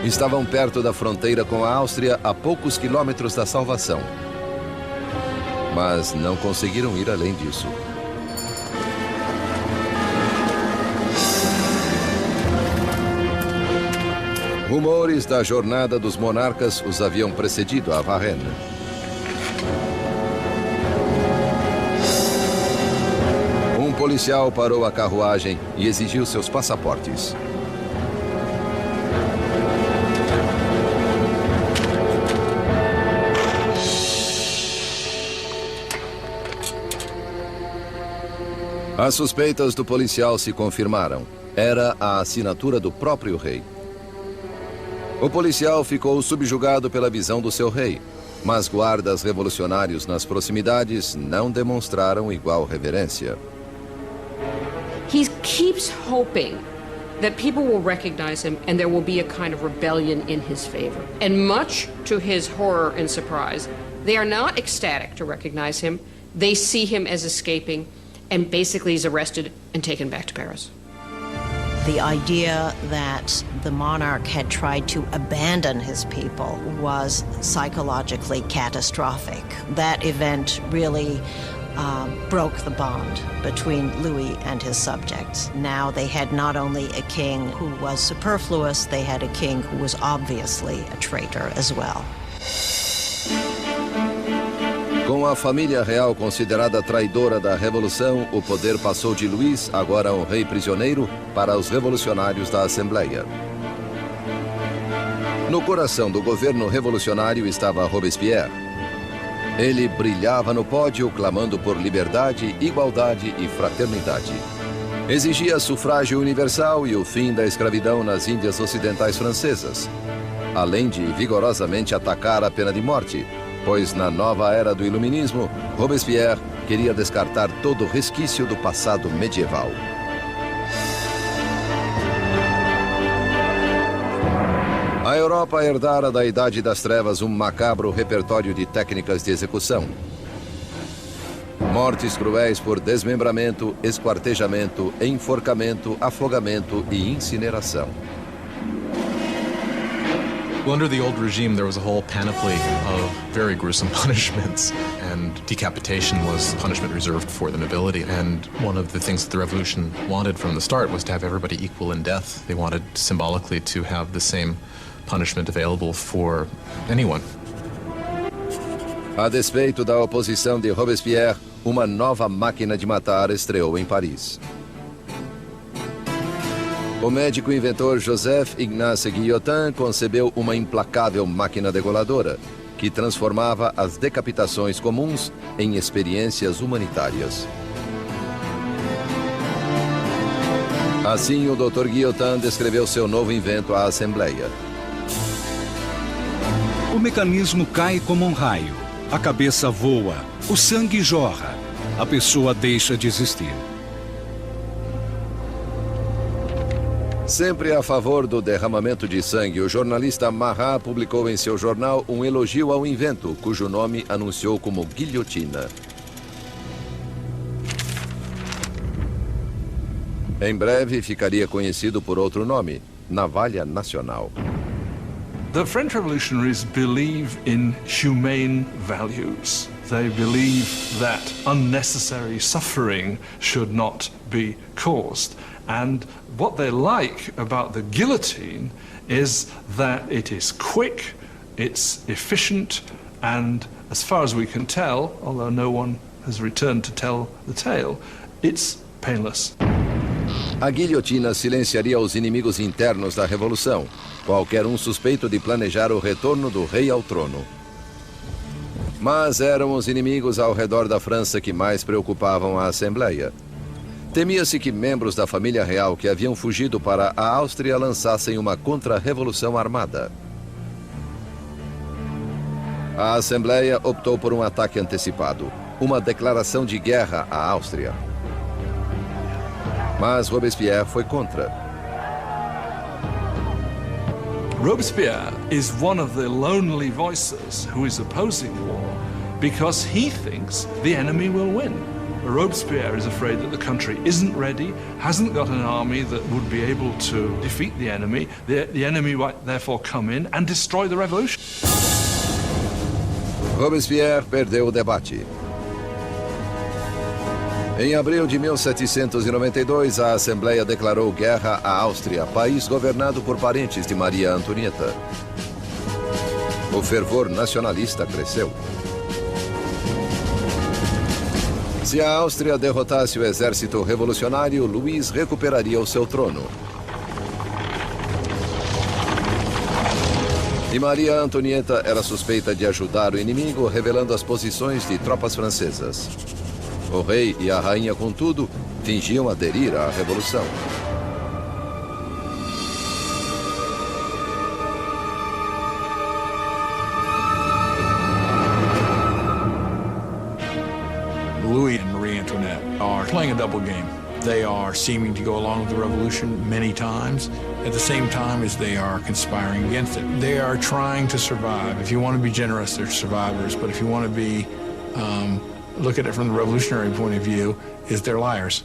Estavam perto da fronteira com a Áustria, a poucos quilômetros da salvação. Mas não conseguiram ir além disso. Rumores da jornada dos monarcas os haviam precedido a Varennes. Um policial parou a carruagem e exigiu seus passaportes. As suspeitas do policial se confirmaram. Era a assinatura do próprio rei. O policial ficou subjugado pela visão do seu rei, mas guardas revolucionários nas proximidades não demonstraram igual reverência. He keeps hoping that people will recognize him and there will be a kind of rebellion in his favor. And much to his horror and surprise, they are not ecstatic to recognize him. They see him as escaping, and basically he's arrested and taken back to Paris. The idea that the monarch had tried to abandon his people was psychologically catastrophic. That event really broke the bond between Louis and his subjects. Now they had not only a king who was superfluous, they had a king who was obviously a traitor as well. Com a família real considerada traidora da Revolução, o poder passou de Louis, agora um rei prisioneiro, para os revolucionários da Assembleia. No coração do governo revolucionário estava Robespierre. Ele brilhava no pódio, clamando por liberdade, igualdade e fraternidade. Exigia sufrágio universal e o fim da escravidão nas Índias Ocidentais Francesas, além de vigorosamente atacar a pena de morte, pois na nova era do iluminismo, Robespierre queria descartar todo resquício do passado medieval. A Europa herdara da Idade das Trevas um macabro repertório de técnicas de execução. Mortes cruéis por desmembramento, esquartejamento, enforcamento, afogamento e incineração. Well, under the old regime, there was a whole panoply of very gruesome punishments, and decapitation was punishment reserved for the nobility. And one of the things that the revolution wanted from the start was to have everybody equal in death. They wanted symbolically to have the same punishment available for anyone. A despeito da oposição de Robespierre, uma nova máquina de matar estreou em Paris. O médico inventor Joseph Ignace Guillotin concebeu uma implacável máquina degoladora, que transformava as decapitações comuns em experiências humanitárias. Assim, o Dr. Guillotin descreveu seu novo invento à Assembleia. O mecanismo cai como um raio. A cabeça voa. o sangue jorra, a pessoa deixa de existir. Sempre a favor do derramamento de sangue, o jornalista Marat publicou em seu jornal um elogio ao invento, cujo nome anunciou como guilhotina. Em breve ficaria conhecido por outro nome, Navalha Nacional. The French revolutionaries believe in humane values. They believe that unnecessary suffering should not be caused. And what they like about the guillotine is that it is quick, it's efficient, and as far as we can tell, although no one has returned to tell the tale, it's painless. A guilhotina silenciaria os inimigos internos da Revolução, qualquer um suspeito de planejar o retorno do rei ao trono. Mas eram os inimigos ao redor da França que mais preocupavam a Assembleia. Temia-se que membros da família real que haviam fugido para a Áustria lançassem uma contra-revolução armada. A Assembleia optou por um ataque antecipado, uma declaração de guerra à Áustria. Mas Robespierre foi contra. Robespierre is one of the lonely voices who is opposing war because he thinks the enemy will win. Robespierre is afraid that the country isn't ready, hasn't got an army that would be able to defeat the enemy. The enemy might therefore come in and destroy the revolution. Robespierre perdeu o debate. Em abril de 1792, a Assembleia declarou guerra à Áustria, país governado por parentes de Maria Antonieta. O fervor nacionalista cresceu. Se a Áustria derrotasse o exército revolucionário, Luís recuperaria o seu trono. E Maria Antonieta era suspeita de ajudar o inimigo, revelando as posições de tropas francesas. O rei e a rainha, contudo, fingiam aderir à revolução. Louis and Marie Antoinette are playing a double game. They are seeming to go along with the revolution many times, at the same time as they are conspiring against it. They are trying to survive. If you want to be generous, they're survivors, but if you want to be, look at it from the revolutionary point of view, is they're liars.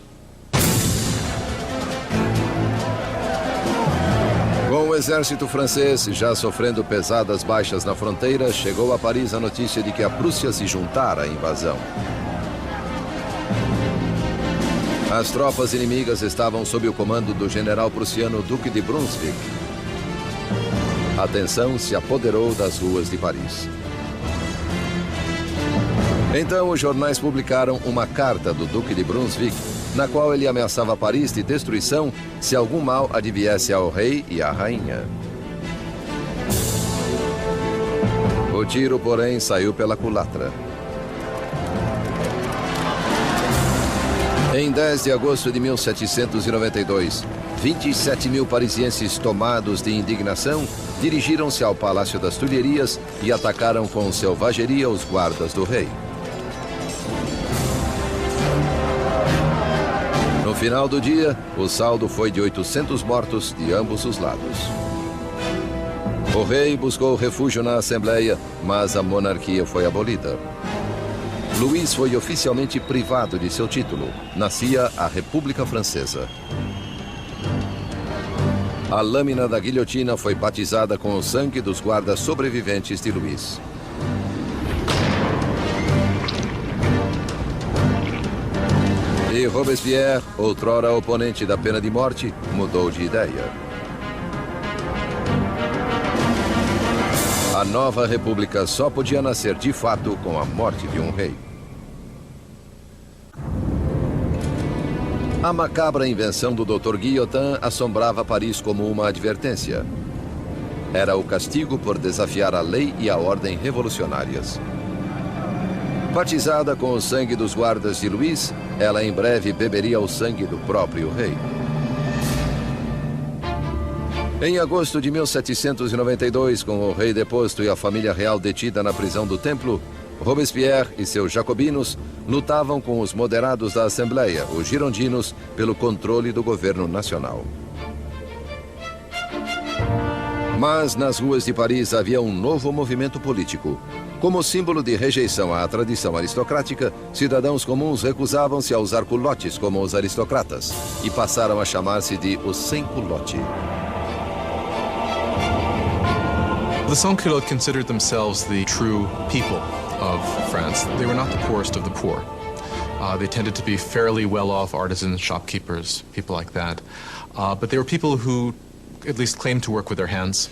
Com o exército francês já sofrendo pesadas baixas na fronteira, chegou a Paris a notícia de que a Prússia se juntara à invasão. As tropas inimigas estavam sob o comando do general prussiano Duque de Brunswick. A tensão se apoderou das ruas de Paris. Então, os jornais publicaram uma carta do Duque de Brunswick, na qual ele ameaçava Paris de destruição se algum mal adviesse ao rei e à rainha. O tiro, porém, saiu pela culatra. Em 10 de agosto de 1792, 27 mil parisienses tomados de indignação dirigiram-se ao Palácio das Tulherias e atacaram com selvageria os guardas do rei. No final do dia, o saldo foi de 800 mortos de ambos os lados. O rei buscou refúgio na Assembleia, mas a monarquia foi abolida. Luís foi oficialmente privado de seu título. Nascia a República Francesa. A lâmina da guilhotina foi batizada com o sangue dos guardas sobreviventes de Luís. E Robespierre, outrora oponente da pena de morte, mudou de ideia. A nova república só podia nascer de fato com a morte de um rei. A macabra invenção do Dr. Guillotin assombrava Paris como uma advertência. Era o castigo por desafiar a lei e a ordem revolucionárias. Batizada com o sangue dos guardas de Luís, ela em breve beberia o sangue do próprio rei. Em agosto de 1792, com o rei deposto e a família real detida na prisão do Templo, Robespierre e seus jacobinos lutavam com os moderados da Assembleia, os girondinos, pelo controle do governo nacional. Mas nas ruas de Paris havia um novo movimento político. Como símbolo de rejeição à tradição aristocrática, cidadãos comuns recusavam-se a usar culotes como os aristocratas e passaram a chamar-se de os sem-culote. The sans-culottes considered themselves the true people of France. They were not the poorest of the poor. They tended to be fairly well-off artisans, shopkeepers, people like that. But they were people who at least claimed to work with their hands.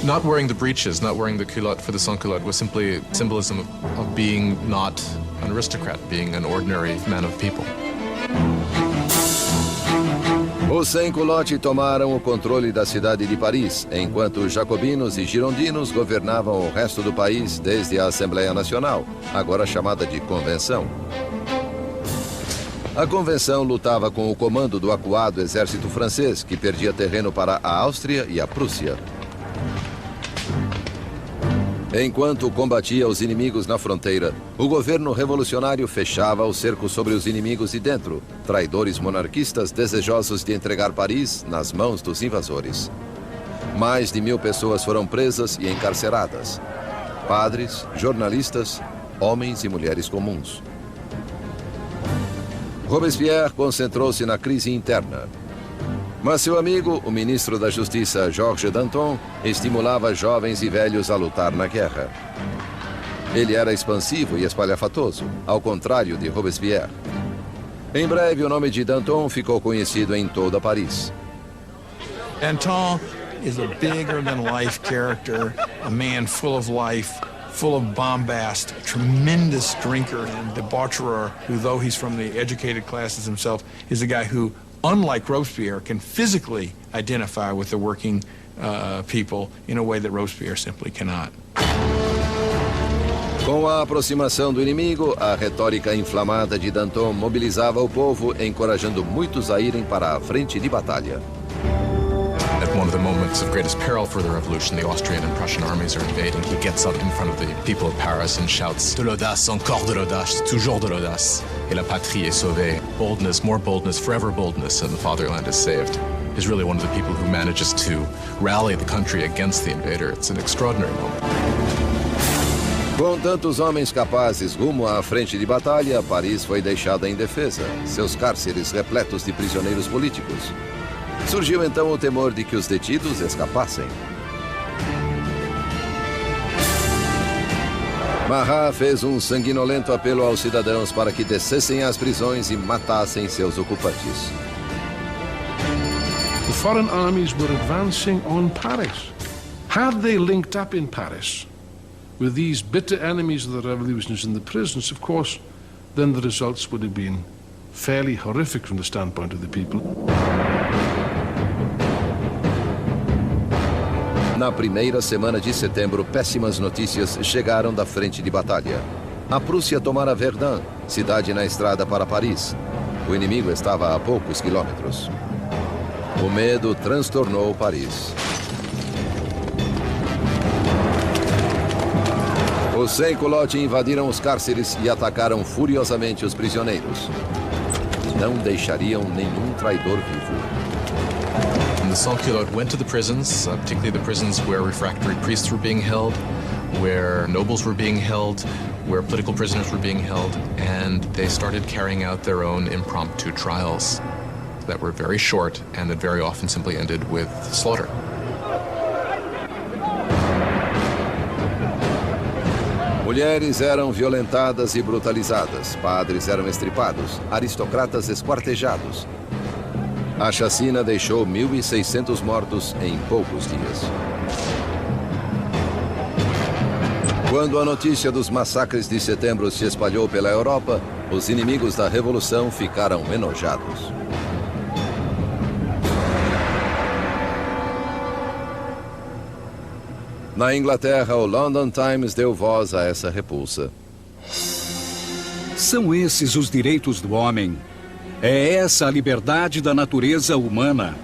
Not wearing the breeches, not wearing the culotte for the sans-culotte was simply symbolism of being not an aristocrat, being an ordinary man of people. Os sem-culote tomaram o controle da cidade de Paris, enquanto os jacobinos e girondinos governavam o resto do país desde a Assembleia Nacional, agora chamada de Convenção. A Convenção lutava com o comando do acuado exército francês, que perdia terreno para a Áustria e a Prússia. Enquanto combatia os inimigos na fronteira, o governo revolucionário fechava o cerco sobre os inimigos de dentro, traidores monarquistas desejosos de entregar Paris nas mãos dos invasores. Mais de 1000 pessoas foram presas e encarceradas. Padres, jornalistas, homens e mulheres comuns. Robespierre concentrou-se na crise interna. Mas seu amigo, o ministro da Justiça, Georges Danton, estimulava jovens e velhos a lutar na guerra. Ele era expansivo e espalhafatoso, ao contrário de Robespierre. Em breve, o nome de Danton ficou conhecido em toda Paris. Danton is a bigger-than-life character, a man full of life, full of bombast, a tremendous drinker and debaucherer, who, though he's from the educated classes himself, is a guy who, unlike Robespierre, can physically identify with the working people in a way that Robespierre simply cannot. Com a aproximação do inimigo, a retórica inflamada de Danton mobilizava o povo, encorajando muitos a irem para a frente de batalha. At one of the moments of greatest peril for the revolution, the Austrian and Prussian armies are invading. He gets up in front of the people of Paris and shouts, "De l'audace, encore de l'audace, toujours de l'audace. Et la patrie est sauvée." Boldness, more boldness, forever boldness, and the fatherland is saved. He's really one of the people who manages to rally the country against the invader. It's an extraordinary moment. Com tantos homens capazes rumo à frente de batalha, Paris foi deixada indefesa, seus cárceres repletos de prisioneiros políticos. Surgiu então o temor de que os detidos escapassem. Marat fez um sanguinolento apelo aos cidadãos para que descessem às prisões e matassem seus ocupantes. The foreign armies were advancing on Paris. Had they linked up in Paris with these bitter enemies of the revolutions in the prisons, of course, then the results would have been fairly horrific from the standpoint of the people. Na primeira semana de setembro, péssimas notícias chegaram da frente de batalha. A Prússia tomara Verdun, cidade na estrada para Paris. O inimigo estava a poucos quilômetros. O medo transtornou Paris. Os sem-culote invadiram os cárceres e atacaram furiosamente os prisioneiros. Não deixariam nenhum traidor vivo. The sans-culottes went to the prisons, particularly the prisons where refractory priests were being held, where nobles were being held, where political prisoners were being held, and they started carrying out their own impromptu trials that were very short and that very often simply ended with slaughter. Mulheres eram violentadas e brutalizadas, padres eram estripados, aristocratas esquartejados. A chacina deixou 1.600 mortos em poucos dias. Quando a notícia dos massacres de setembro se espalhou pela Europa, os inimigos da Revolução ficaram enojados. Na Inglaterra, o London Times deu voz a essa repulsa. São esses os direitos do homem. É essa a liberdade da natureza humana.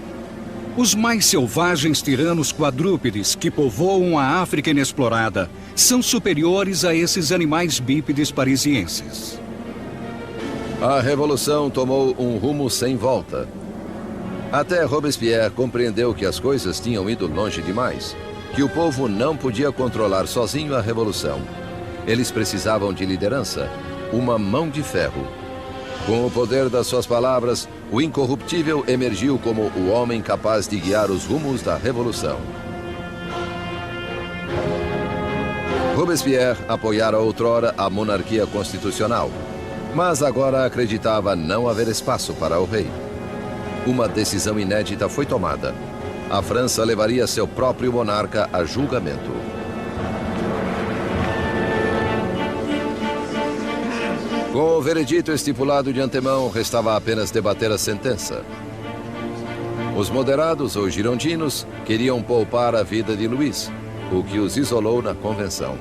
Os mais selvagens tiranos quadrúpedes que povoam a África inexplorada são superiores a esses animais bípedes parisienses. A revolução tomou um rumo sem volta. Até Robespierre compreendeu que as coisas tinham ido longe demais, que o povo não podia controlar sozinho a revolução. Eles precisavam de liderança, uma mão de ferro. Com o poder das suas palavras, o incorruptível emergiu como o homem capaz de guiar os rumos da revolução. Robespierre apoiara outrora a monarquia constitucional, mas agora acreditava não haver espaço para o rei. Uma decisão inédita foi tomada. A França levaria seu próprio monarca a julgamento. Com o veredito estipulado de antemão, restava apenas debater a sentença. Os moderados ou girondinos queriam poupar a vida de Louis, o que os isolou na convenção.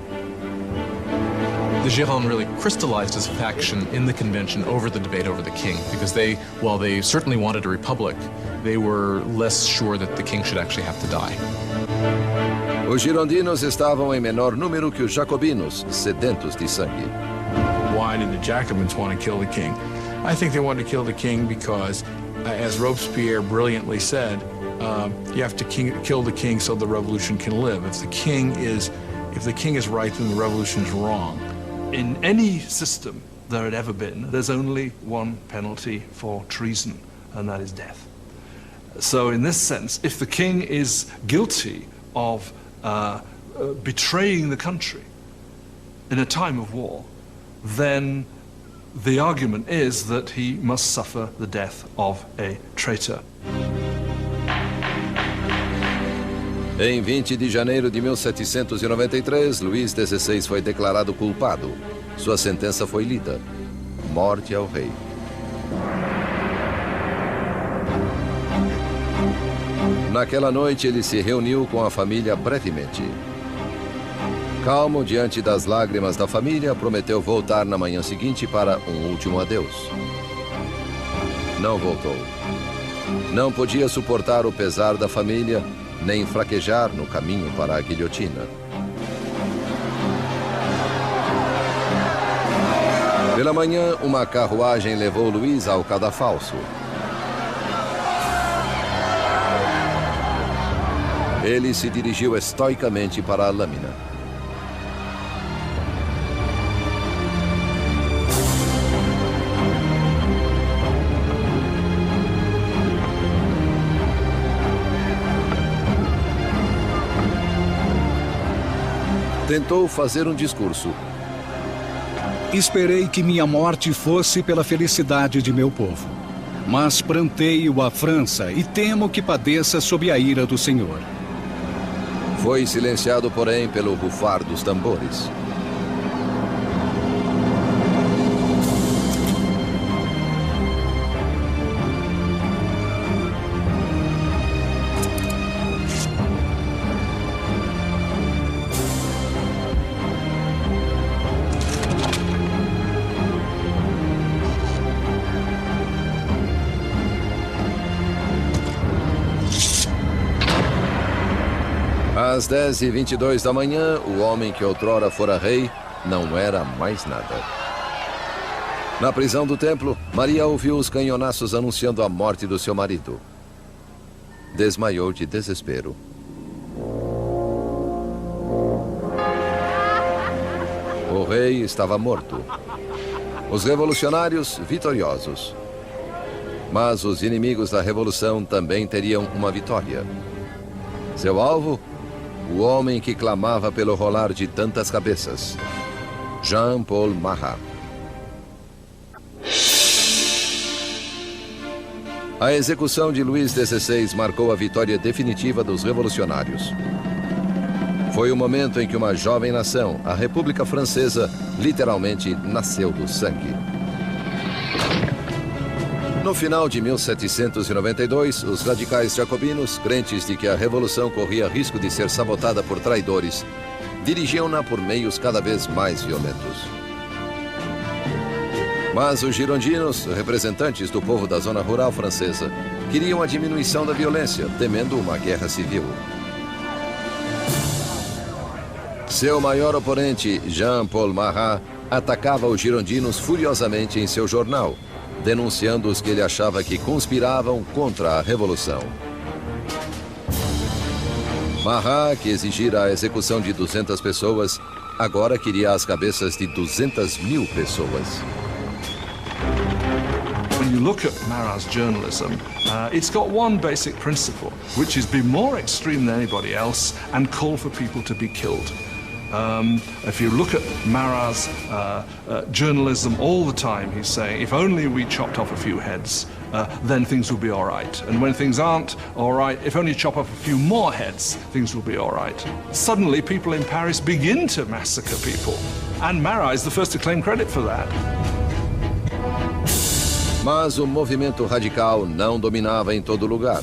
The Gironde really crystallized as a faction in the convention over the debate over the king, because while they certainly wanted a republic, they were less sure that the king should actually have to die. Os girondinos estavam em menor número que os jacobinos, sedentos de sangue. Why did the Jacobins want to kill the king? I think they wanted to kill the king because, as Robespierre brilliantly said, you have to kill the king so the revolution can live. If the king is right, then the revolution is wrong. In any system there had ever been, there's only one penalty for treason, and that is death. So in this sense, if the king is guilty of betraying the country in a time of war, then the argument is that he must suffer the death of a traitor. Em 20 de janeiro de 1793, Luís XVI foi declarado culpado. Sua sentença foi lida: morte ao rei. Naquela noite, ele se reuniu com a família brevemente. Calmo diante das lágrimas da família, prometeu voltar na manhã seguinte para um último adeus. Não voltou. Não podia suportar o pesar da família, nem fraquejar no caminho para a guilhotina. Pela manhã, uma carruagem levou Luís ao cadafalso. Ele se dirigiu estoicamente para a lâmina. Tentou fazer um discurso. Esperei que minha morte fosse pela felicidade de meu povo. Mas pranteio a França e temo que padeça sob a ira do Senhor. Foi silenciado, porém, pelo rufar dos tambores. Às 10h22 da manhã, o homem que outrora fora rei não era mais nada. Na prisão do templo, Maria ouviu os canhonaços anunciando a morte do seu marido. Desmaiou de desespero. O rei estava morto. Os revolucionários vitoriosos. Mas os inimigos da revolução também teriam uma vitória. Seu alvo? O homem que clamava pelo rolar de tantas cabeças, Jean-Paul Marat. A execução de Luís XVI marcou a vitória definitiva dos revolucionários. Foi o momento em que uma jovem nação, a República Francesa, literalmente nasceu do sangue. No final de 1792, os radicais jacobinos, crentes de que a revolução corria risco de ser sabotada por traidores, dirigiam-na por meios cada vez mais violentos. Mas os girondinos, representantes do povo da zona rural francesa, queriam a diminuição da violência, temendo uma guerra civil. Seu maior oponente, Jean-Paul Marat, atacava os girondinos furiosamente em seu jornal, denunciando-os que ele achava que conspiravam contra a revolução. Marat, que exigira a execução de 200 pessoas, agora queria as cabeças de 200.000 pessoas. When you look at Marat's journalism, it's got one basic principle, which is be more extreme than anybody else and call for people to be killed. If you look at Marat's journalism all the time, he's saying, if only we chopped off a few heads, then things will be all right. And when things aren't all right, if only chop off a few more heads, things will be all right. Suddenly, people in Paris begin to massacre people. And Marat is the first to claim credit for that. Mas o movimento radical não dominava em todo lugar.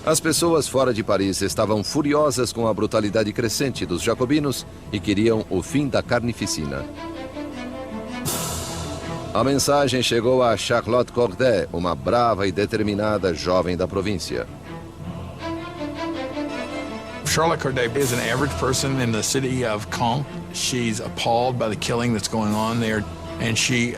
As pessoas fora de Paris estavam furiosas com a brutalidade crescente dos jacobinos e queriam o fim da carnificina. A mensagem chegou a Charlotte Corday, uma brava e determinada jovem da província. Charlotte Corday is an average person in the city of Caen. She's appalled by the killing that's going on there, and she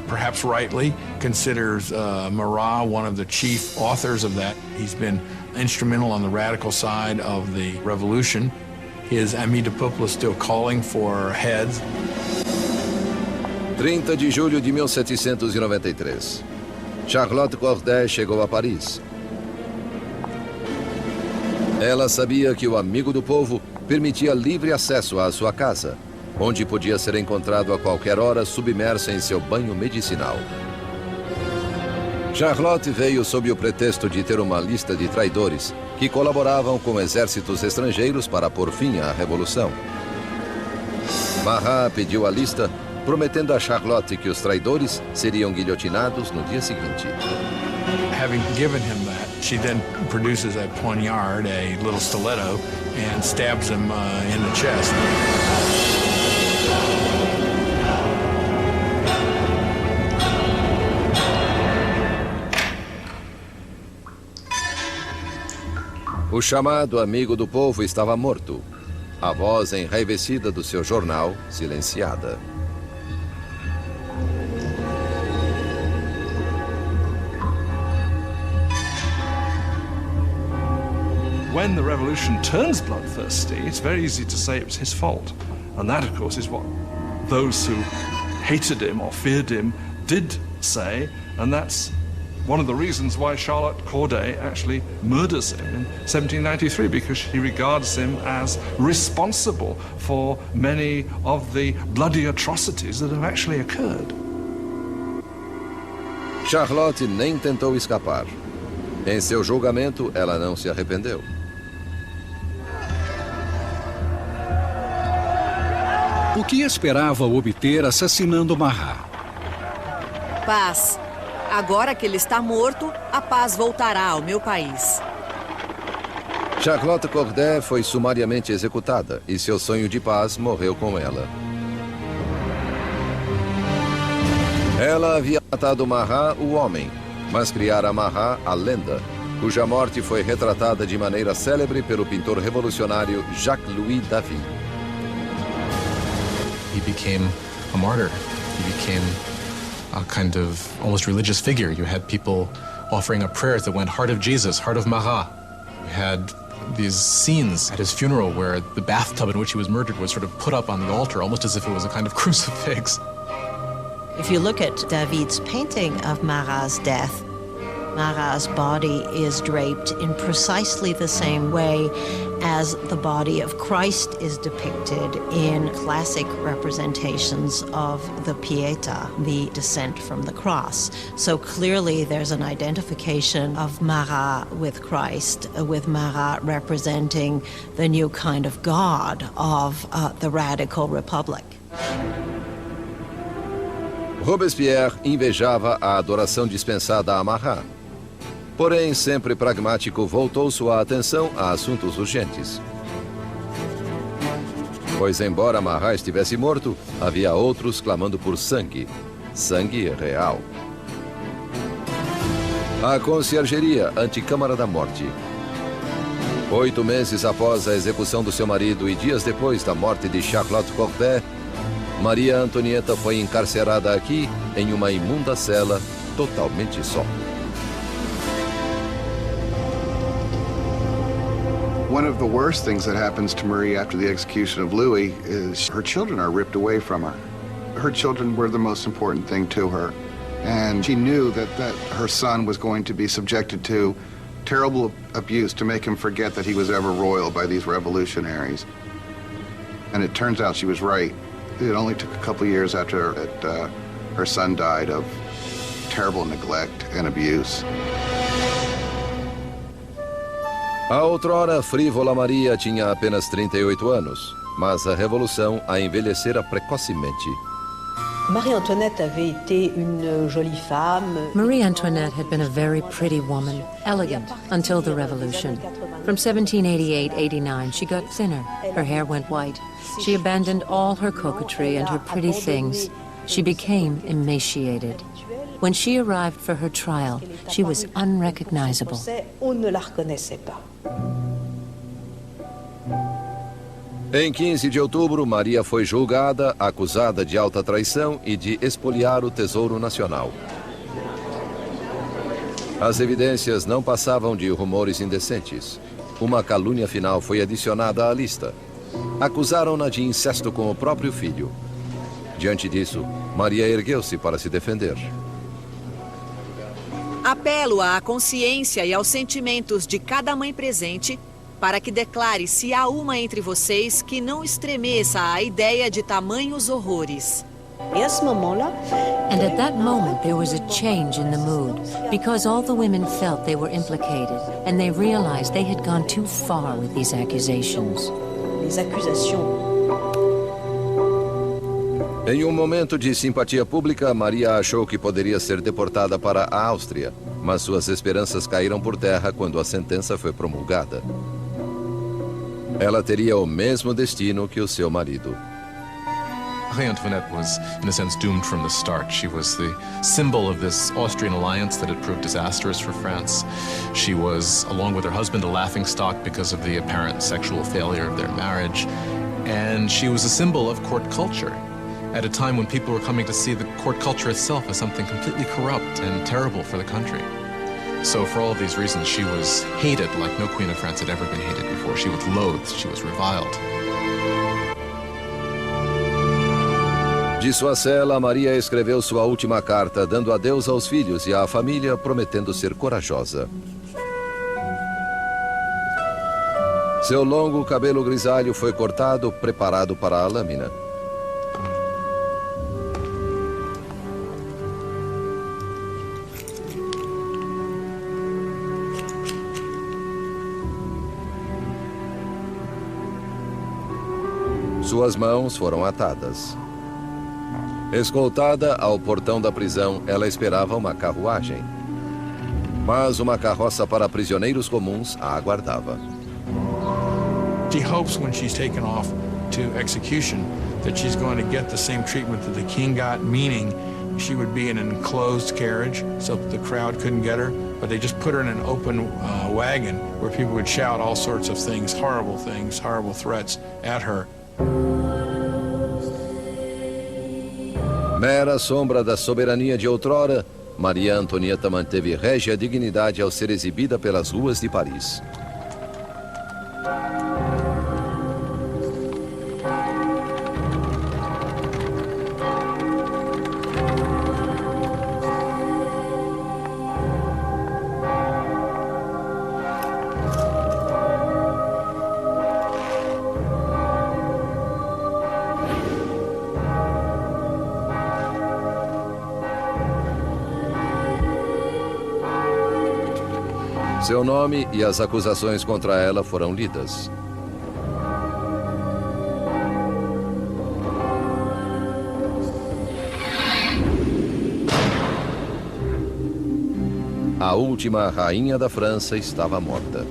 perhaps rightly, considers Marat one of the chief authors of that. He's been instrumental on the radical side of the revolution. His Ami de Peuple is still calling for heads. 30 de julho de 1793. Charlotte Corday chegou a Paris. Ela sabia que o amigo do povo permitia livre acesso à sua casa, onde podia ser encontrado a qualquer hora submerso em seu banho medicinal. Charlotte veio sob o pretexto de ter uma lista de traidores que colaboravam com exércitos estrangeiros para pôr fim à revolução. Marat pediu a lista, prometendo a Charlotte que os traidores seriam guilhotinados no dia seguinte. Having given him that, she then produces a poignard, a little stiletto, and stabs him in the chest. O chamado amigo do povo estava morto. A voz enraivecida do seu jornal, silenciada. When the revolution turns bloodthirsty, it's very easy to say it was his fault. And that, of course, is what those who hated him or feared him did say, and that's one of the reasons why Charlotte Corday actually murders him in 1793, because she regards him as responsible for many of the bloody atrocities that have actually occurred. Charlotte nem tentou escapar. Em seu julgamento, ela não se arrependeu. O que esperava obter assassinando Marat? Paz. Agora que ele está morto, a paz voltará ao meu país. Charlotte Corday foi sumariamente executada e seu sonho de paz morreu com ela. Ela havia matado Marat, o homem, mas criara Marat, a lenda, cuja morte foi retratada de maneira célebre pelo pintor revolucionário Jacques-Louis David. He became a martyr. He became a kind of almost religious figure. You had people offering up prayers that went, "Heart of Jesus, Heart of Marat." You had these scenes at his funeral where the bathtub in which he was murdered was sort of put up on the altar, almost as if it was a kind of crucifix. If you look at David's painting of Marat's death, Marat's body is draped in precisely the same way as the body of Christ is depicted in classic representations of the Pietà, the descent from the cross. So clearly there's an identification of Marat with Christ, with Marat representing the new kind of God of the radical republic. Robespierre invejava a adoração dispensada a Marat. Porém, sempre pragmático, voltou sua atenção a assuntos urgentes. Pois, embora Marat estivesse morto, havia outros clamando por sangue. sangue real. A conciergeria, Anticâmara da Morte. 8 meses após a execução do seu marido e dias depois da morte de Charlotte Corday, Maria Antonieta foi encarcerada aqui em uma imunda cela, totalmente só. One of the worst things that happens to Marie after the execution of Louis is her children are ripped away from her. Her children were the most important thing to her. And she knew that her son was going to be subjected to terrible abuse to make him forget that he was ever royal by these revolutionaries. And it turns out she was right. It only took a couple of years after her son died of terrible neglect and abuse. A outrora frívola Maria tinha apenas 38 anos, mas a revolução a envelhecera precocemente. Marie Antoinette avait été une jolie femme. Marie Antoinette had been a very pretty woman, elegant until the revolution. From 1788-89, she got thinner. Her hair went white. She abandoned all her coquetry and her pretty things. She became emaciated. When she arrived for her trial, she was unrecognizable. On ne la reconnaissait pas. Em 15 de outubro, Maria foi julgada, acusada de alta traição e de espoliar o Tesouro Nacional. As evidências não passavam de rumores indecentes. Uma calúnia final foi adicionada à lista. Acusaram-na de incesto com o próprio filho. Diante disso, Maria ergueu-se para se defender. Apelo à consciência e aos sentimentos de cada mãe presente para que declare se há uma entre vocês que não estremeça à ideia de tamanhos horrores. And at that moment there was a change in the mood, because all the women felt they were implicated, and they realized they had gone too far with these accusations. Les accusations. Em um momento de simpatia pública, Maria achou que poderia ser deportada para a Áustria, mas suas esperanças caíram por terra quando a sentença foi promulgada. Ela teria o mesmo destino que o seu marido. Marie Antoinette was, in a sense, doomed from the start. She was the symbol of this Austrian alliance that had proved disastrous for France. She was, along with her husband, a laughingstock because of the apparent sexual failure of their marriage. And she was a symbol of court culture at a time when people were coming to see the court culture itself as something completely corrupt and terrible for the country. So for all of these reasons, she was hated like no queen of France had ever been hated before. She was loathed, she was reviled. De sua cela, Maria escreveu sua última carta, dando adeus aos filhos e à família, prometendo ser corajosa. Seu longo cabelo grisalho foi cortado, preparado para a lâmina. Suas mãos foram atadas. Escoltada ao portão da prisão, ela esperava uma carruagem. Mas uma carroça para prisioneiros comuns a aguardava. She hopes when she's taken off to execution that she's going to get the same treatment that the king got, meaning she would be in an enclosed carriage so that the crowd couldn't get her, but they just put her in an open wagon where people would shout all sorts of things, horrible threats at her. Mera sombra da soberania de outrora, Maria Antonieta manteve régia dignidade ao ser exibida pelas ruas de Paris. Seu nome e as acusações contra ela foram lidas. A última rainha da França estava morta.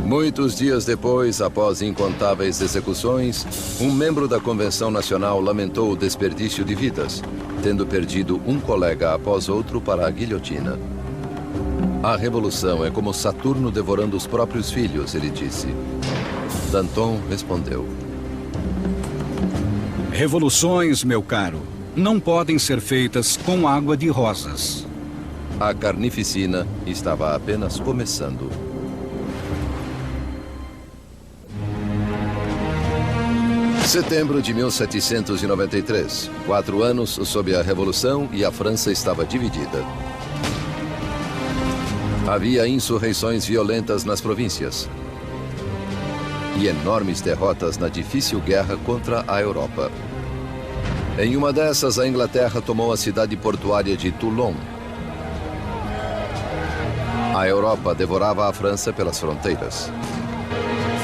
Muitos dias depois, após incontáveis execuções, um membro da Convenção Nacional lamentou o desperdício de vidas, tendo perdido um colega após outro para a guilhotina. A revolução é como Saturno devorando os próprios filhos, ele disse. Danton respondeu: Revoluções, meu caro, não podem ser feitas com água de rosas. A carnificina estava apenas começando. Setembro de 1793. 4 anos sob a Revolução e a França estava dividida. Havia insurreições violentas nas províncias e enormes derrotas na difícil guerra contra a Europa. Em uma dessas, a Inglaterra tomou a cidade portuária de Toulon. A Europa devorava a França pelas fronteiras.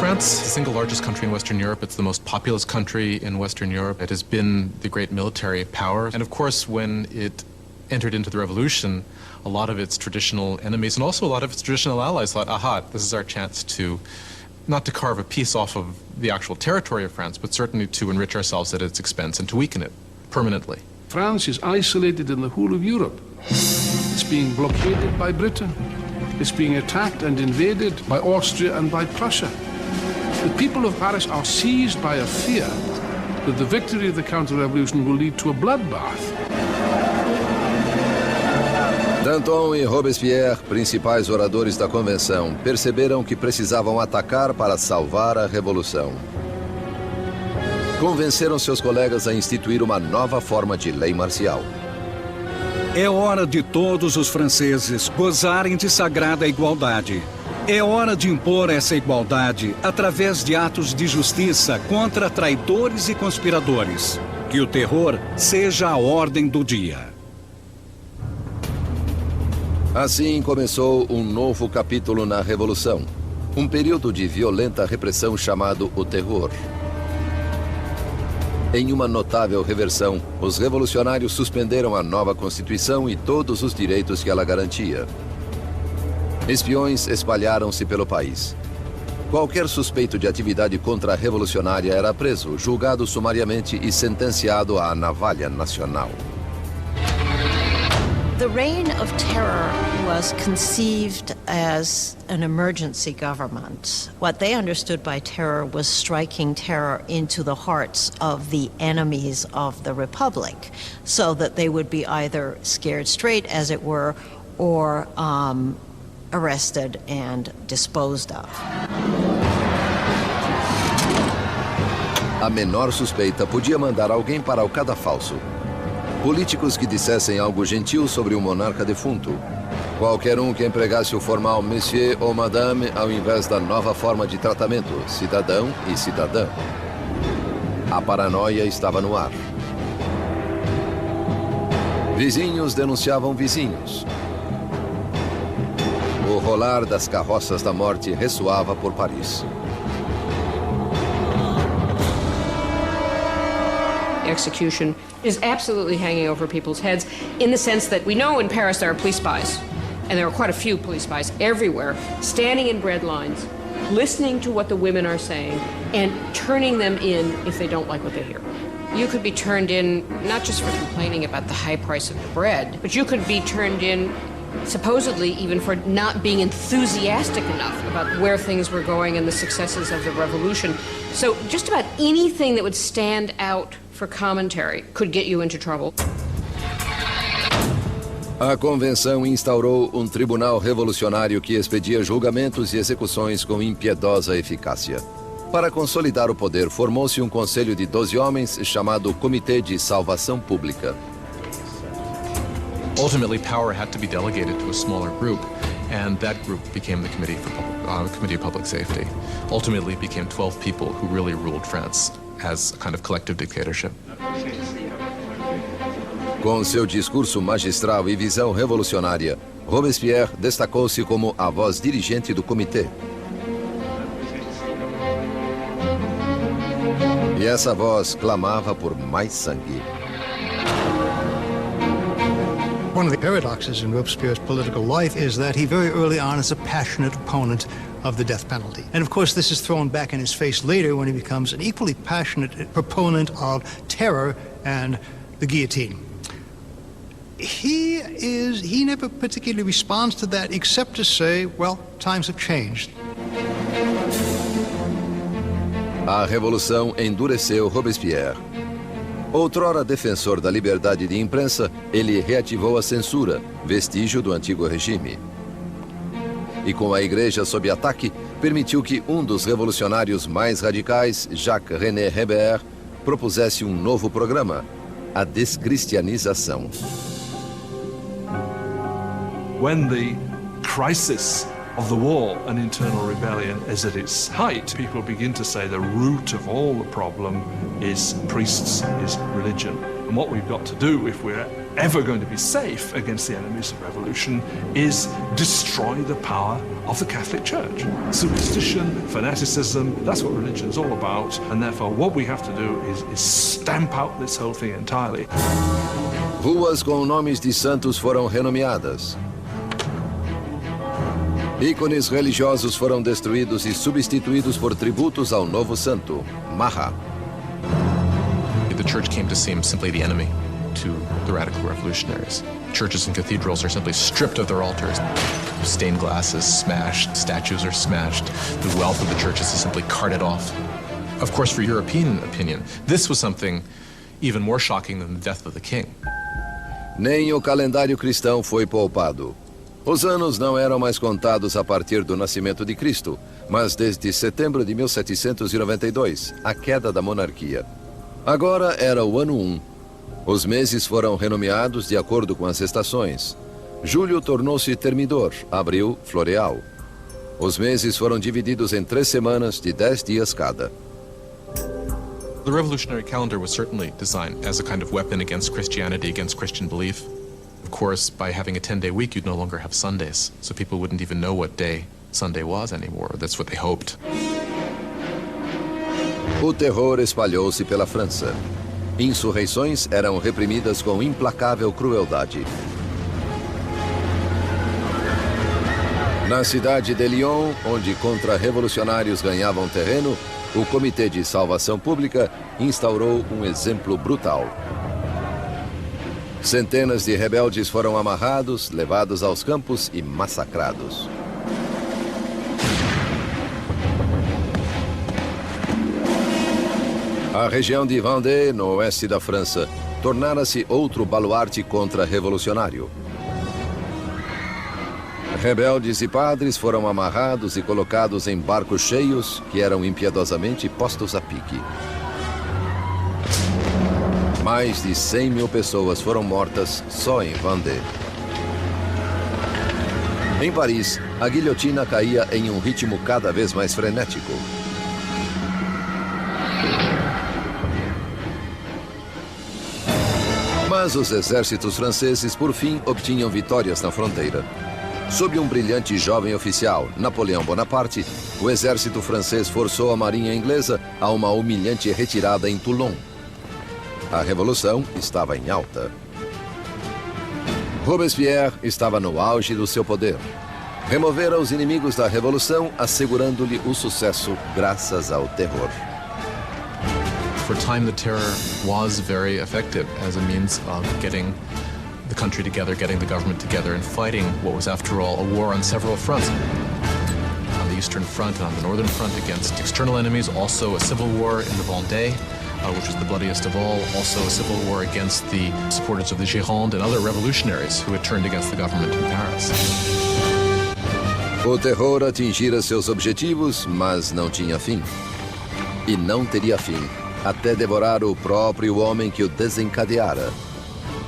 France is the single largest country in Western Europe. It's the most populous country in Western Europe. It has been the great military power. And of course, when it entered into the revolution, a lot of its traditional enemies and also a lot of its traditional allies thought, aha, this is our chance to, not to carve a piece off of the actual territory of France, but certainly to enrich ourselves at its expense and to weaken it permanently. France is isolated in the whole of Europe. It's being blockaded by Britain. It's being attacked and invaded by Austria and by Prussia. The people of Paris are seized by a fear that the victory of the counter-revolution will lead to a bloodbath. Danton e Robespierre, principais oradores da convenção, perceberam que precisavam atacar para salvar a revolução. Convenceram seus colegas a instituir uma nova forma de lei marcial. É hora de todos os franceses gozarem de sagrada igualdade. É hora de impor essa igualdade através de atos de justiça contra traidores e conspiradores. Que o terror seja a ordem do dia. Assim começou um novo capítulo na Revolução. Um período de violenta repressão chamado o Terror. Em uma notável reversão, os revolucionários suspenderam a nova Constituição e todos os direitos que ela garantia. Espiões espalharam-se pelo país. Qualquer suspeito de atividade contra-revolucionária era preso, julgado sumariamente e sentenciado à navalha nacional. The reign of terror was conceived as an emergency government. What they understood by terror was striking terror into the hearts of the enemies of the Republic, so that they would be either scared straight, as it were, or arrested and disposed of. A menor suspeita podia mandar alguém para o cadafalso. Políticos que dissessem algo gentil sobre o monarca defunto. Qualquer um que empregasse o formal monsieur ou madame ao invés da nova forma de tratamento, cidadão e cidadã. A paranoia estava no ar. Vizinhos denunciavam vizinhos. O rolar das carroças da morte ressoava por Paris. Execution is absolutely hanging over people's heads in the sense that we know in Paris there are police spies, and there are quite a few police spies everywhere, standing in bread lines, listening to what the women are saying, and turning them in if they don't like what they hear. You could be turned in not just for complaining about the high price of the bread, but you could be turned in supposedly even for not being enthusiastic enough about where things were going and the successes of the revolution. So just about anything that would stand out for commentary could get you into trouble. A convenção instaurou um tribunal revolucionário que expedia julgamentos e execuções com impiedosa eficácia. Para consolidar o poder, formou-se um conselho de 12 homens chamado Comitê de Salvação Pública. Ultimately, power had to be delegated to a smaller group, and that group became the Committee of Public Safety. Ultimately, it became 12 people who really ruled France as a kind of collective dictatorship. Com seu discurso magistral e visão revolucionária, Robespierre destacou-se como a voz dirigente do comitê. E essa voz clamava por mais sangue. One of the paradoxes in Robespierre's political life is that he very early on is a passionate opponent of the death penalty. And of course, this is thrown back in his face later when he becomes an equally passionate proponent of terror and the guillotine. He never particularly responds to that except to say, well, times have changed. A revolução endureceu Robespierre. Outrora defensor da liberdade de imprensa, ele reativou a censura, vestígio do antigo regime. E com a igreja sob ataque, permitiu que um dos revolucionários mais radicais, Jacques-René Hébert, propusesse um novo programa, a descristianização. When the crisis of the war and internal rebellion is at its height, people begin to say the root of all the problem is priests, is religion. And what we've got to do, if we're ever going to be safe against the enemies of revolution, is destroy the power of the Catholic Church. Superstition, fanaticism, that's what religion is all about. And therefore what we have to do is stamp out this whole thing entirely. Ruas com nomes de santos foram renomeadas. Ícones religiosos foram destruídos e substituídos por tributos ao novo santo, Mahat. The church came to seem simply the enemy to the radical revolutionaries. Churches and cathedrals are simply stripped of their altars. Stained glass is smashed, statues are smashed. The wealth of the churches is simply carted off. Of course, for European opinion, this was something even more shocking than the death of the king. Nem o calendário cristão foi poupado. Os anos não eram mais contados a partir do nascimento de Cristo, mas desde setembro de 1792, a queda da monarquia. Agora era o ano 1. Os meses foram renomeados de acordo com as estações. Julho tornou-se termidor, abril, floreal. Os meses foram divididos em 3 semanas de 10 dias cada. The revolutionary calendar was certainly designed as a kind of weapon against Christianity, against Christian belief. Of course, by having a 10-day week, you'd no longer have Sundays, so people wouldn't even know what day Sunday was anymore. That's what they hoped. O terror espalhou-se pela França. Insurreições eram reprimidas com implacável crueldade. Na cidade de Lyon, onde contra-revolucionários ganhavam terreno, o Comitê de Salvação Pública instaurou um exemplo brutal. Centenas de rebeldes foram amarrados, levados aos campos e massacrados. A região de Vendée, no oeste da França, tornara-se outro baluarte contra-revolucionário. Rebeldes e padres foram amarrados e colocados em barcos cheios que eram impiedosamente postos a pique. Mais de 100 mil pessoas foram mortas só em Vendée. Em Paris, a guilhotina caía em um ritmo cada vez mais frenético. Mas os exércitos franceses, por fim, obtinham vitórias na fronteira. Sob um brilhante jovem oficial, Napoleão Bonaparte, o exército francês forçou a marinha inglesa a uma humilhante retirada em Toulon. A revolução estava em alta. Robespierre estava no auge do seu poder. Removera os inimigos da revolução, assegurando-lhe o sucesso graças ao terror. For a time, the terror was very effective as a means of getting the country together, getting the government together, and fighting what was, after all, a war on several fronts. On the Eastern Front and on the Northern Front against external enemies, also a civil war in the Vendée, which was the bloodiest of all, also a civil war against the supporters of the Gironde and other revolutionaries who had turned against the government in Paris. O terror atingira seus objetivos, mas não tinha fim. E não teria fim, até devorar o próprio homem que o desencadeara,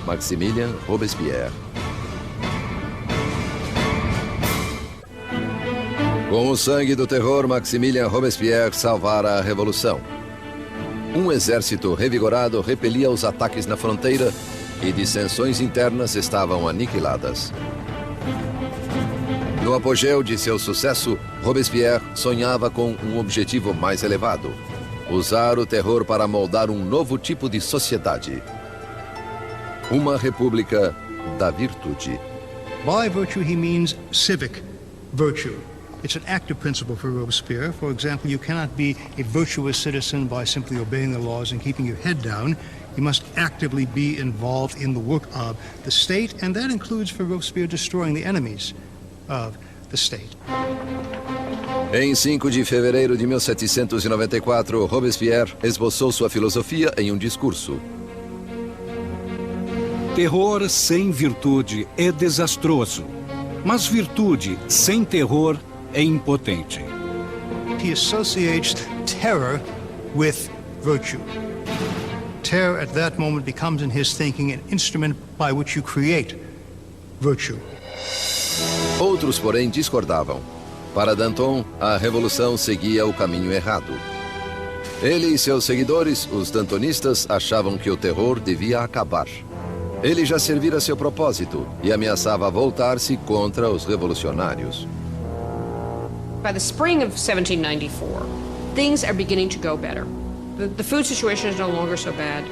Maximilien Robespierre. Com o sangue do terror, Maximilien Robespierre salvara a revolução. Um exército revigorado repelia os ataques na fronteira e dissensões internas estavam aniquiladas. No apogeu de seu sucesso, Robespierre sonhava com um objetivo mais elevado: usar o terror para moldar um novo tipo de sociedade. Uma república da Virtude. By virtue, he means civic virtue. It's an active principle for Robespierre. For example, you cannot be a virtuous citizen by simply obeying the laws and keeping your head down. You must actively be involved in the work of the state, and that includes for Robespierre destroying the enemies of the state. Em 5 de fevereiro de 1794, Robespierre esboçou sua filosofia em um discurso. Terror sem virtude é desastroso, mas virtude sem terror é impotente. He associates terror with virtue. Terror at that moment becomes in his thinking an instrument by which you create virtue. Outros, porém, discordavam. Para Danton, a revolução seguia o caminho errado. Ele e seus seguidores, os dantonistas, achavam que o terror devia acabar. Ele já servira seu propósito e ameaçava voltar-se contra os revolucionários. By the spring of 1794, things are beginning to go better. The food situation is no longer so bad,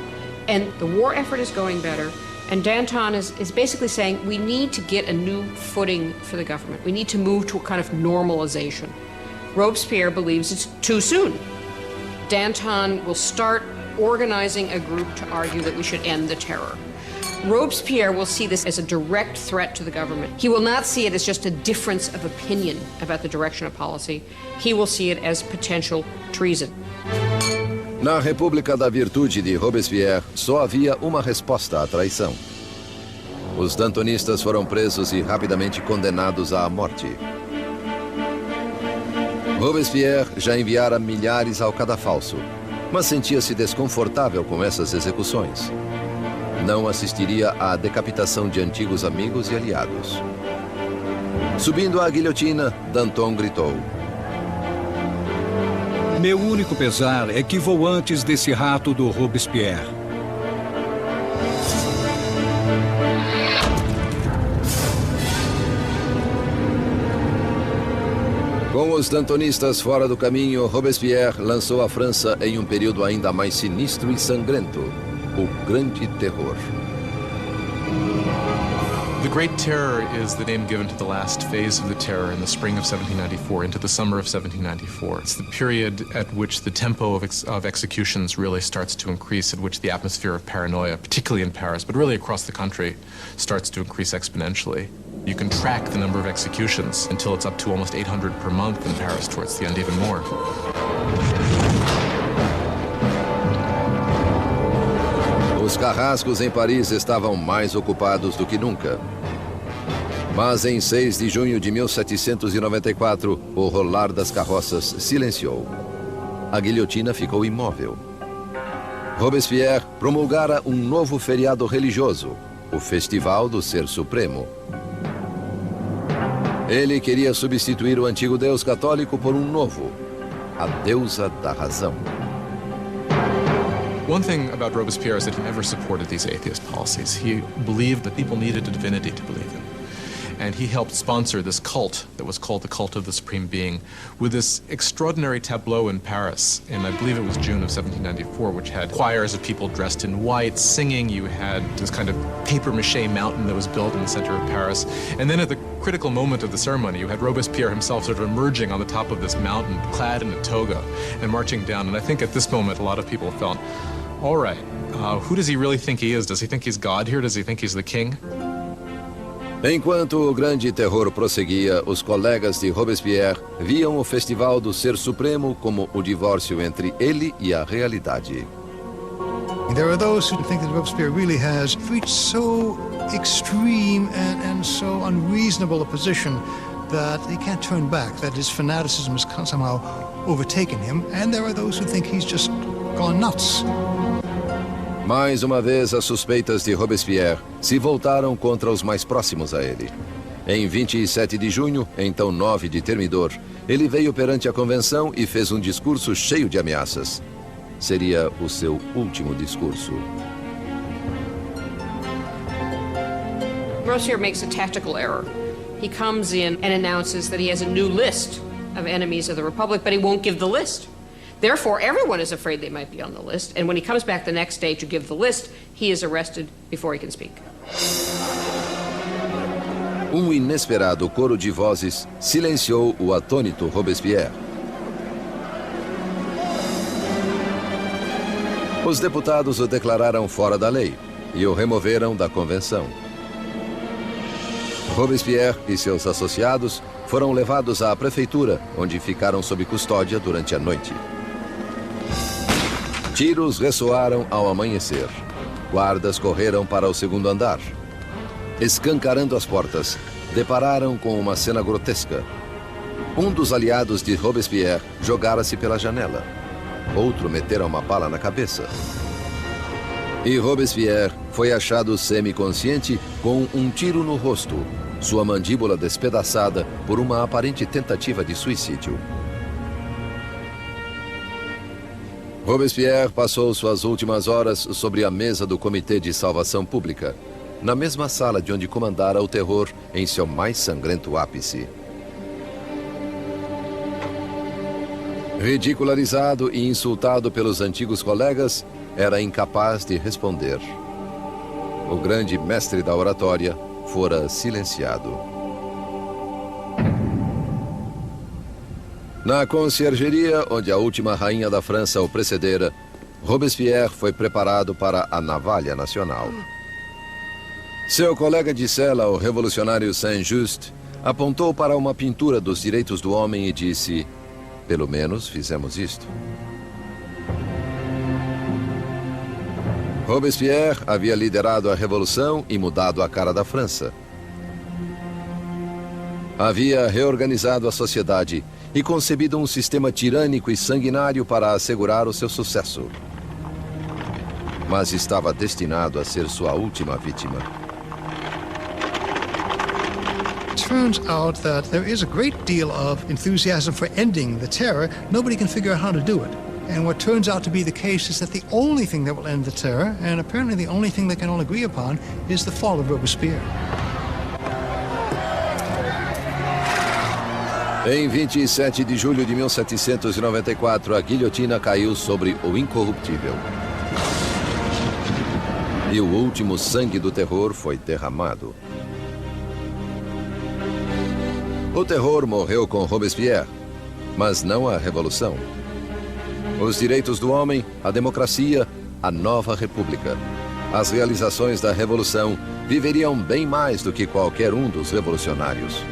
and the war effort is going better. And Danton is basically saying we need to get a new footing for the government. We need to move to a kind of normalization. Robespierre believes it's too soon. Danton will start organizing a group to argue that we should end the terror. Robespierre will see this as a direct threat to the government. He will not see it as just a difference of opinion about the direction of policy. He will see it as potential treason. Na República da Virtude de Robespierre, só havia uma resposta à traição. Os dantonistas foram presos e rapidamente condenados à morte. Robespierre já enviara milhares ao cadafalso, mas sentia-se desconfortável com essas execuções. Não assistiria à decapitação de antigos amigos e aliados. Subindo à guilhotina, Danton gritou: Meu único pesar é que vou antes desse rato do Robespierre. Com os dantonistas fora do caminho, Robespierre lançou a França em um período ainda mais sinistro e sangrento, o Grande Terror. The Great Terror is the name given to the last phase of the terror in the spring of 1794 into the summer of 1794. It's the period at which the tempo of executions really starts to increase, at which the atmosphere of paranoia, particularly in Paris, but really across the country, starts to increase exponentially. You can track the number of executions until it's up to almost 800 per month in Paris, towards the end even more. Os carrascos em Paris estavam mais ocupados do que nunca. Mas em 6 de junho de 1794, o rolar das carroças silenciou. A guilhotina ficou imóvel. Robespierre promulgara um novo feriado religioso, o Festival do Ser Supremo. Ele queria substituir o antigo Deus católico por um novo, a deusa da razão. One thing about Robespierre is that he never supported these atheist policies. He believed that people needed a divinity to believe in. And he helped sponsor this cult that was called the Cult of the Supreme Being with this extraordinary tableau in Paris in, I believe it was June of 1794, which had choirs of people dressed in white singing. You had this kind of papier-mâché mountain that was built in the center of Paris. And then at the critical moment of the ceremony, you had Robespierre himself sort of emerging on the top of this mountain, clad in a toga, and marching down. And I think at this moment, a lot of people felt, all right, who does he really think he is? Does he think he's God here? Does he think he's the king? Enquanto o Grande Terror prosseguia, os colegas de Robespierre viam o Festival do Ser Supremo como o divórcio entre ele e a realidade. There are those who think that Robespierre really has reached so extreme and so unreasonable a position that he can't turn back, that his fanaticism has somehow overtaken him. And there are those who think he's just gone nuts. Mais uma vez, as suspeitas de Robespierre se voltaram contra os mais próximos a ele. Em 27 de junho, então 9 de Termidor, ele veio perante a convenção e fez um discurso cheio de ameaças. Seria o seu último discurso. Robespierre makes a tactical error. He comes in and announces that he has a new list of enemies of the Republic, but he won't give the list. Therefore, everyone is afraid they might be on the list, and when he comes back the next day to give the list, he is arrested before he can speak. Um inesperado coro de vozes silenciou o atônito Robespierre. Os deputados o declararam fora da lei e o removeram da convenção. Robespierre e seus associados foram levados à prefeitura, onde ficaram sob custódia durante a noite. Tiros ressoaram ao amanhecer. Guardas correram para o segundo andar. Escancarando as portas, depararam com uma cena grotesca. Um dos aliados de Robespierre jogara-se pela janela. Outro metera uma bala na cabeça. E Robespierre foi achado semiconsciente com um tiro no rosto, sua mandíbula despedaçada por uma aparente tentativa de suicídio. Robespierre passou suas últimas horas sobre a mesa do Comitê de Salvação Pública, na mesma sala de onde comandara o terror em seu mais sangrento ápice. Ridicularizado e insultado pelos antigos colegas, era incapaz de responder. O grande mestre da oratória fora silenciado. Na conciergeria, onde a última rainha da França o precedera, Robespierre foi preparado para a navalha nacional. Seu colega de cela, o revolucionário Saint-Just, apontou para uma pintura dos direitos do homem e disse: "Pelo menos fizemos isto." Robespierre havia liderado a revolução e mudado a cara da França. Havia reorganizado a sociedade e concebido um sistema tirânico e sanguinário para assegurar o seu sucesso. Mas estava destinado a ser sua última vítima. It turns out that there is a great deal of enthusiasm for ending the terror. Nobody can figure out how to do it. And what turns out to be the case is that the only thing that will end the terror, and apparently the only thing they can all agree upon, is the fall of Robespierre. Em 27 de julho de 1794, a guilhotina caiu sobre o incorruptível. E o último sangue do terror foi derramado. O terror morreu com Robespierre, mas não a revolução. Os direitos do homem, a democracia, a nova república. As realizações da revolução viveriam bem mais do que qualquer um dos revolucionários.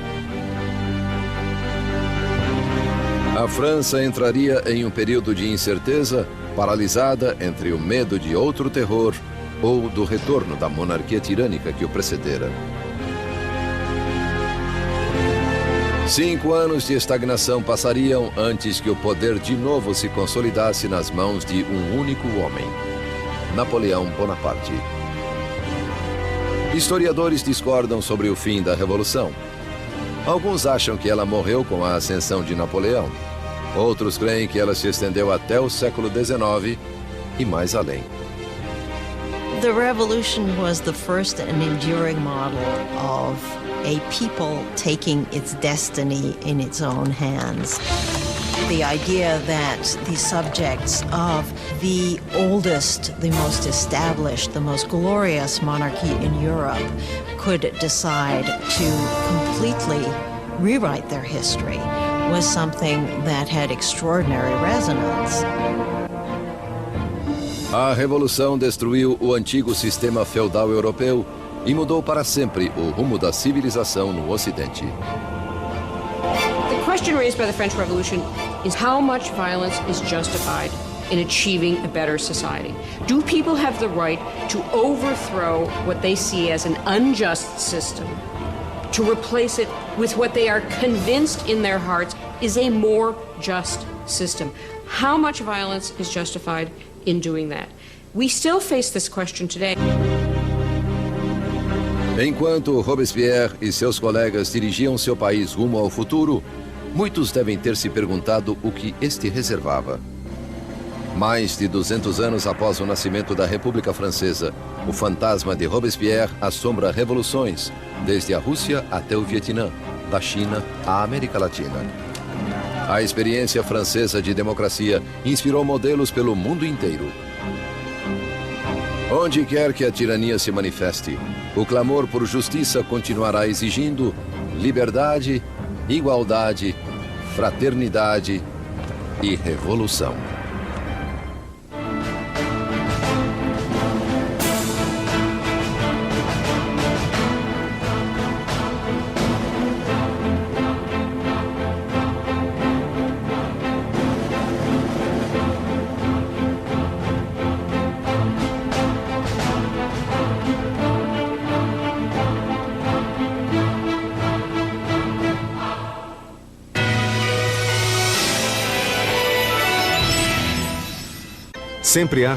A França entraria em um período de incerteza, paralisada entre o medo de outro terror ou do retorno da monarquia tirânica que o precedera. 5 anos de estagnação passariam antes que o poder de novo se consolidasse nas mãos de um único homem, Napoleão Bonaparte. Historiadores discordam sobre o fim da Revolução. Alguns acham que ela morreu com a ascensão de Napoleão. Outros creem que ela se estendeu até o século XIX e mais além. The revolution was the first and enduring model of a people taking its destiny in its own hands. The idea that the subjects of the oldest, the most established, the most glorious monarchy in Europe could decide to completely rewrite their history was something that had extraordinary resonance. A Revolução destruiu o antigo sistema feudal europeu e mudou para sempre o rumo da civilização no Ocidente. The question raised by the French Revolution is how much violence is justified in achieving a better society. Do people have the right to overthrow what they see as an unjust system, to replace it with what they are convinced in their hearts is a more just system? How much violence is justified in doing that? We still face this question today. Enquanto Robespierre e seus colegas dirigiam seu país rumo ao futuro, muitos devem ter se perguntado o que este reservava. Mais de 200 anos após o nascimento da República Francesa, o fantasma de Robespierre assombra revoluções, desde a Rússia até o Vietnã, da China à América Latina. A experiência francesa de democracia inspirou modelos pelo mundo inteiro. Onde quer que a tirania se manifeste, o clamor por justiça continuará exigindo liberdade, igualdade, fraternidade e revolução. Sempre há